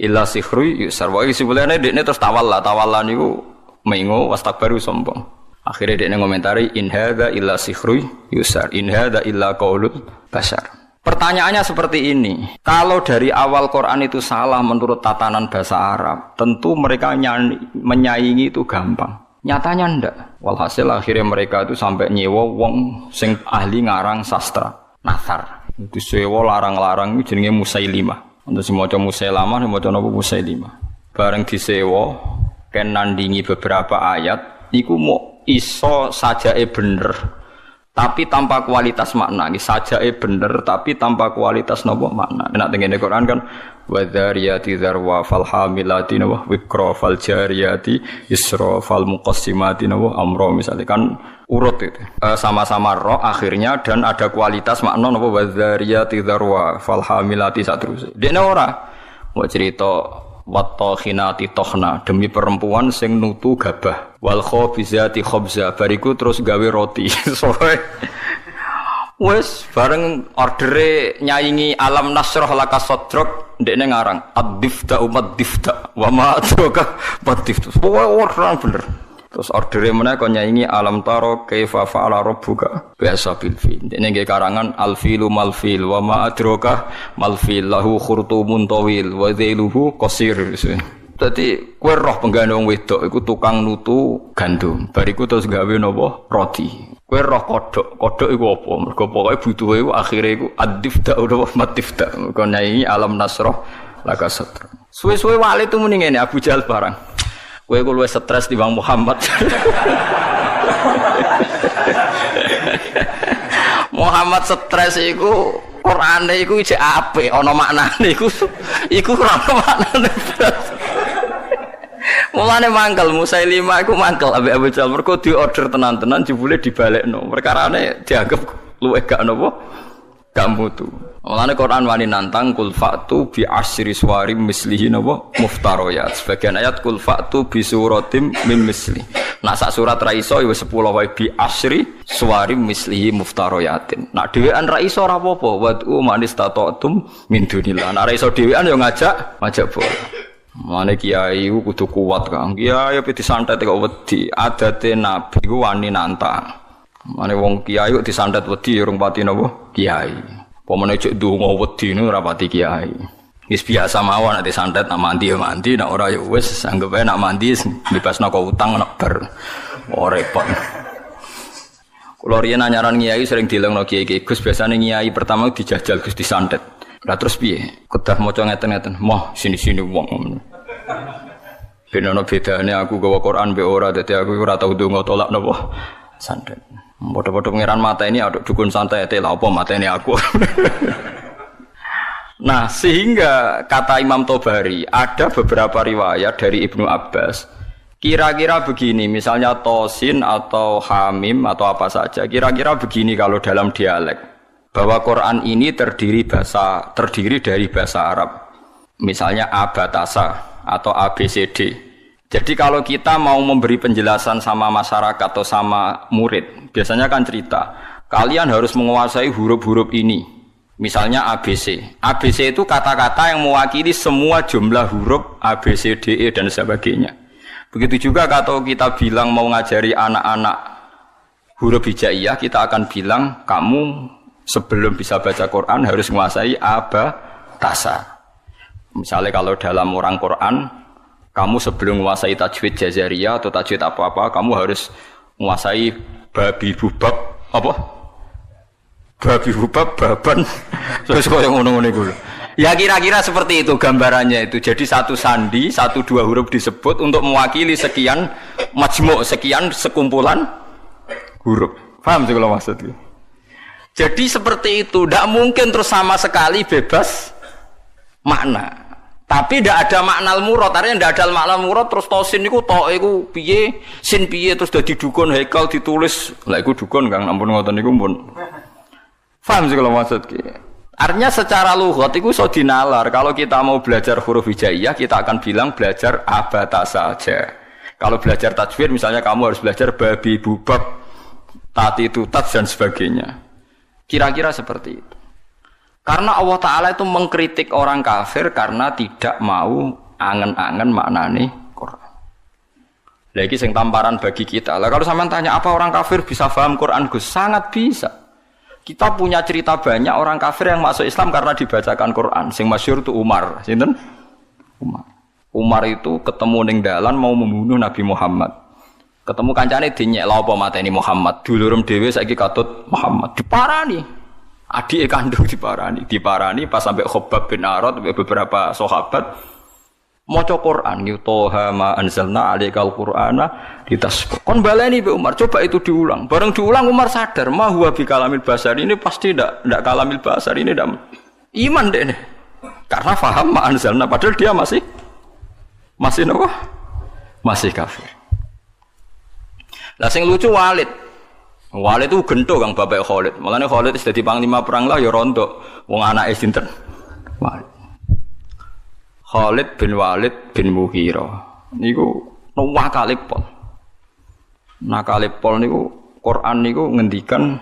illa sihrun yusar. Wa isibulane dekne terus tawalla niku mengo wastakbaru sombong. Akhirnya dekne ngomentari in hadza illa sihrun yusar. In hadza illa qaulul bashar. Pertanyaannya seperti ini, kalau dari awal Quran itu salah menurut tatanan bahasa Arab, tentu mereka menyaingi itu gampang. Nyatanya ndak. Walhasil akhirnya mereka itu sampai nyewa wong sing ahli ngarang sastra, Nathar. Itu sewa larang-larang itu jenenge Musailimah. Untuk sing maca Musailamah, sing maca napa Musailimah. Bareng disewa ken nandingi beberapa ayat, iku mau iso sajake bener. tapi tanpa kualitas makna. Ini sajake bener tapi tanpa kualitas nopo makna. Nek tengene Quran kan wadzariyati dzarwa fal hamilati wa wikra fal jariyati isra fal muqassimati wa amra misalnya kan urut itu. Sama-sama roh akhirnya dan ada kualitas makna napa wadzariyati dzarwa fal hamilati saterusé. Dene ora mau cerita wattokhinati tokhna demi perempuan sing nutu gabah wal khobizati khobza bariku terus gawe roti. Soe wes bareng ordere nyaingi alam nasroh laka sodrok ndekne ngarang ad-difta umat difta wa ma adraka bad-difta. Orang bener. Terus ordere meneh kon nyaingi alam taro kaifa fa'ala rabbuka biasa bil fil. Ndekne nggih karangan al filu mal fil wa ma adraka mal fil lahu khurtumun tawil wa dhailuhu qasir. Dadi kowe roh penggane wong wedok iku tukang nutu gandum. Bariku terus gawe napa roti. Kowe roh kodhok iku apa? Mergo pokoke butuhe iku akhire iku ad-difta utawa matifta. Kon nyanyi alam nasroh laka sadra. Suwe-suwe wali tu muni ngene Abu Jahal barang. Kowe ku luwih stres timbang Muhammad. Muhammad stres iku Qur'ane iku isih apik ana maknane iku ora ana maknane. Mulane mangkel Musailimah iku mangkel ambek Abu Jahal mergo diorder tenan-tenan jebule dibalekno. Perkarane dianggap luwih gak napa? Gak mutu. Mulane Quran wani nantang kul fa'tu bi asyri suwarim mislihi napa muftariyat. Sebagian ayat kul fa'tu bi suratim mim misli. Nak sak surat ra iso ya 10 wae bi asyri suwarim mislihi muftariyatin. Nak dhewean ra iso ora apa-apa wad'u manis tatatum min dunillah. Nak ra iso dhewean ya ngajak bola. Mane kiai ku kudu kuat Kang. Kiai ape disantet kok wedi. Adate nabi ku wani nantang. Mane wong kiai kok disantet wedi urung pati napa? Kiai. Pomane cek ndonga wedi niku ora pati kiai. Wis biasa mawon nek disantet nak mandi ya mandi, nak ora ya wis anggap ae nak mandi bebasno kok utang nak ber. Oh repot. Kulo riyen anyaran kiai sering dilengno kiai-kiai Gus biasane kiai pertama dijajal Gus disantet. Lah terus piye? Kedah maca ngeten-ngeten. Moh sini-sini wong. Ben ana bedane aku gawa Quran mbek ora dadi aku ora tau ndonga tolak napa santet. Padha-padha pangeran mata ini aduk dukun santai lha apa matene aku. Nah, sehingga kata Imam Tobari ada beberapa riwayat dari Ibnu Abbas. Kira-kira begini, misalnya tosin atau hamim atau apa saja. Kira-kira begini kalau dalam dialek. Bahwa Quran ini terdiri dari bahasa Arab. Misalnya abatasa atau ABCD. Jadi kalau kita mau memberi penjelasan sama masyarakat atau sama murid, biasanya kan cerita, kalian harus menguasai huruf-huruf ini. Misalnya ABC. ABC itu kata-kata yang mewakili semua jumlah huruf A, B, C, D, E dan sebagainya. Begitu juga kalau kita bilang mau ngajari anak-anak huruf hijaiyah, kita akan bilang kamu sebelum bisa baca Quran harus menguasai abatasa. Misalnya kalau dalam orang Quran, kamu sebelum menguasai tajwid jazariyah atau tajwid apa-apa, kamu harus menguasai babi bubab apa? Babi bubab baban. Terus kok yang ngono-ngono iku. Ya kira-kira seperti itu gambarannya itu. Jadi satu sandi, 1-2 huruf disebut untuk mewakili sekian majmu', sekian sekumpulan huruf. Paham sih kalau maksudnya? Jadi seperti itu, tidak mungkin terus sama sekali bebas makna. Tapi tidak ada makna al-murad, artinya tidak ada makna al-murad terus tosin itu to iku piye, sin piye terus dadi dukun haikal ditulis. Lah iku dukun Kang, ampun ngoten niku pun. Paham sih kalau maksudnya? Artinya secara lughat itu iso dinalar. Kalau kita mau belajar huruf hijaiyah, kita akan bilang belajar abatasa saja. Kalau belajar tajwid misalnya kamu harus belajar babi bubab, tati tutat dan sebagainya. Kira-kira seperti itu. Karena Allah Ta'ala itu mengkritik orang kafir karena tidak mau angen-angen maknane Quran. Lagi sing tamparan bagi kita. Lah kalau sampean tanya apa orang kafir bisa paham Quran Gus? Sangat bisa. Kita punya cerita banyak orang kafir yang masuk Islam karena dibacakan Quran. Sing masyhur itu Umar. Sinten? Umar. Umar itu ketemu ning dalan mau membunuh Nabi Muhammad. Ketemu kancane dinyek lha apa mateni Muhammad. Dulurem dhewe saiki katut Muhammad diparani. Adike kandung diparani pas sampai Khobab bin Arad beberapa sahabat Maca Quran yu toha ma anzalna alaikal qur'ana litasqa. Kon baleni Mbak Umar, coba itu diulang. Bareng diulang Umar sadar, ma huwa bi kalamil basar ini pasti ndak kalamil basar ini ndak iman deh nih. Karena faham ma anzalna padahal dia masih napa? Masih kafir. Lah sing lucu Walid. Walid itu gento Kang bapak Khalid. Mulane Khalid wis dadi panglima perang lah ya rontok. Wong anake sinten? Walid. Khalid bin Walid bin Mughirah niku nakalipol. Nakalipol niku Quran niku ngendikan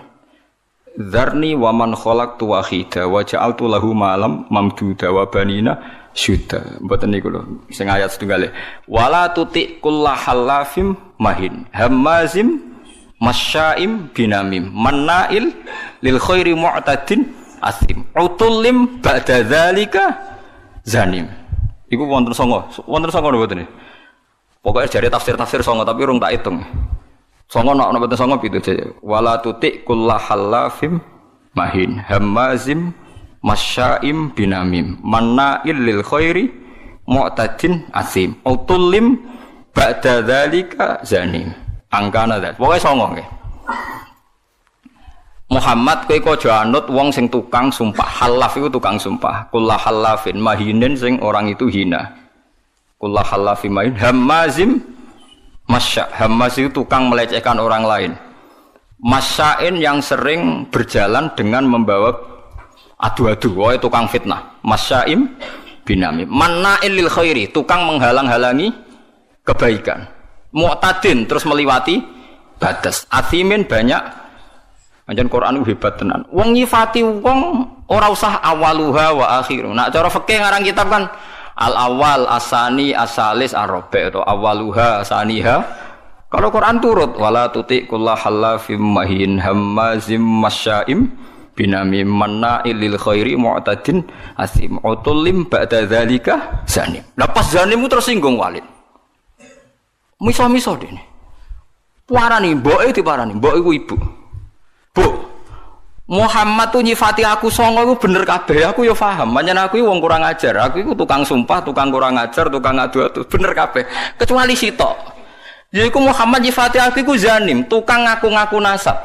Dzarni wa man khalaqtu wahida wa ja'altu lahu malam mamduda wa banina syuda. Mboten niku lho sing ayat setunggale. Wala tuti kullahallafim mahin hammazim masya'im binamim mannail lil khairi mu'tadin asim utullim ba'da dzalika zanim. Iku wonten songo lho mboten. Pokoke jare tafsir-tafsir songo tapi urung tak hitung. Songo nek mboten songo pitu jare. Wala tuti kullahallafim mahin hammazim masya'im binamim manna'il lil khairi mu'tadin asim utullim ba'da dzalika zanim. Angkana dah. Pokoke songo nggih. Muhammad kowe aja anut wong sing tukang sumpah. Halaf itu tukang sumpah. Kullah halafin mahinin sing orang itu hina. Kullah halafin mahin hammazim masya. Hammaz itu tukang melecehkan orang lain. Masyain yang sering berjalan dengan membawa adu-adu. Woe tukang fitnah. Masyaim binamim. Manna'il lil khairi, tukang menghalang-halangi kebaikan. Mu'tadin terus meliwati batas. Athimin banyak. Anjen Quran itu hebat tenan. Wong nyifati wong ora usah awaluha wa akhiru. Nak cara fikih ngarang kitab kan al awal asani asalis arabi atau awaluha asaniha. Kalau Quran turut wala tuti kullahallafim mahin hammazim masya'im binamim manna'il lil khairi mu'tadin asim utullim ba'da dzalika zanim. Lepas zanim tersinggung Walid. Miso-miso dene. Parani mboke diparani, mbok iku ibu. Bu, Muhammad tuh nyifati aku songo itu bener kabeh, aku ya paham. Pancen aku iki wong kurang ajar, aku iku tukang sumpah, tukang kurang ajar, tukang adu-adu, bener kabeh. Kecuali sitok. Yaiku Muhammad nyifati aku iku zanim, tukang ngaku-ngaku nasab.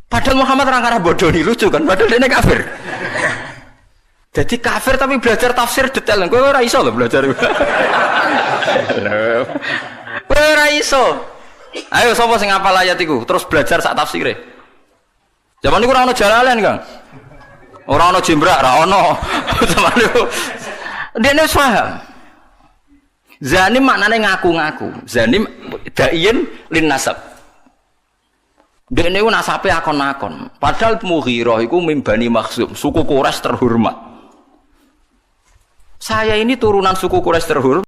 Padahal Muhammad orang arah bodoh nih, lucu kan? Padahal dia kafir. Jadi kafir tapi belajar tafsir detail. Kowe ora iso lho belajar. Kowe ora iso. Ayo sapa sing hafal ayat iku terus belajar sak tafsire. Zaman niku ora ono Jalalain, Kang. Ora ono Jimbrak, ora ono. Zaman niku dene paham. Zanim maknane ngaku-ngaku. Zanim daiin lin nasab. Dene ku nasabe akon-akon. Padahal Mughirah iku min Bani Makhzum, suku Quraisy terhormat. Saya ini turunan suku Quraisy terhormat.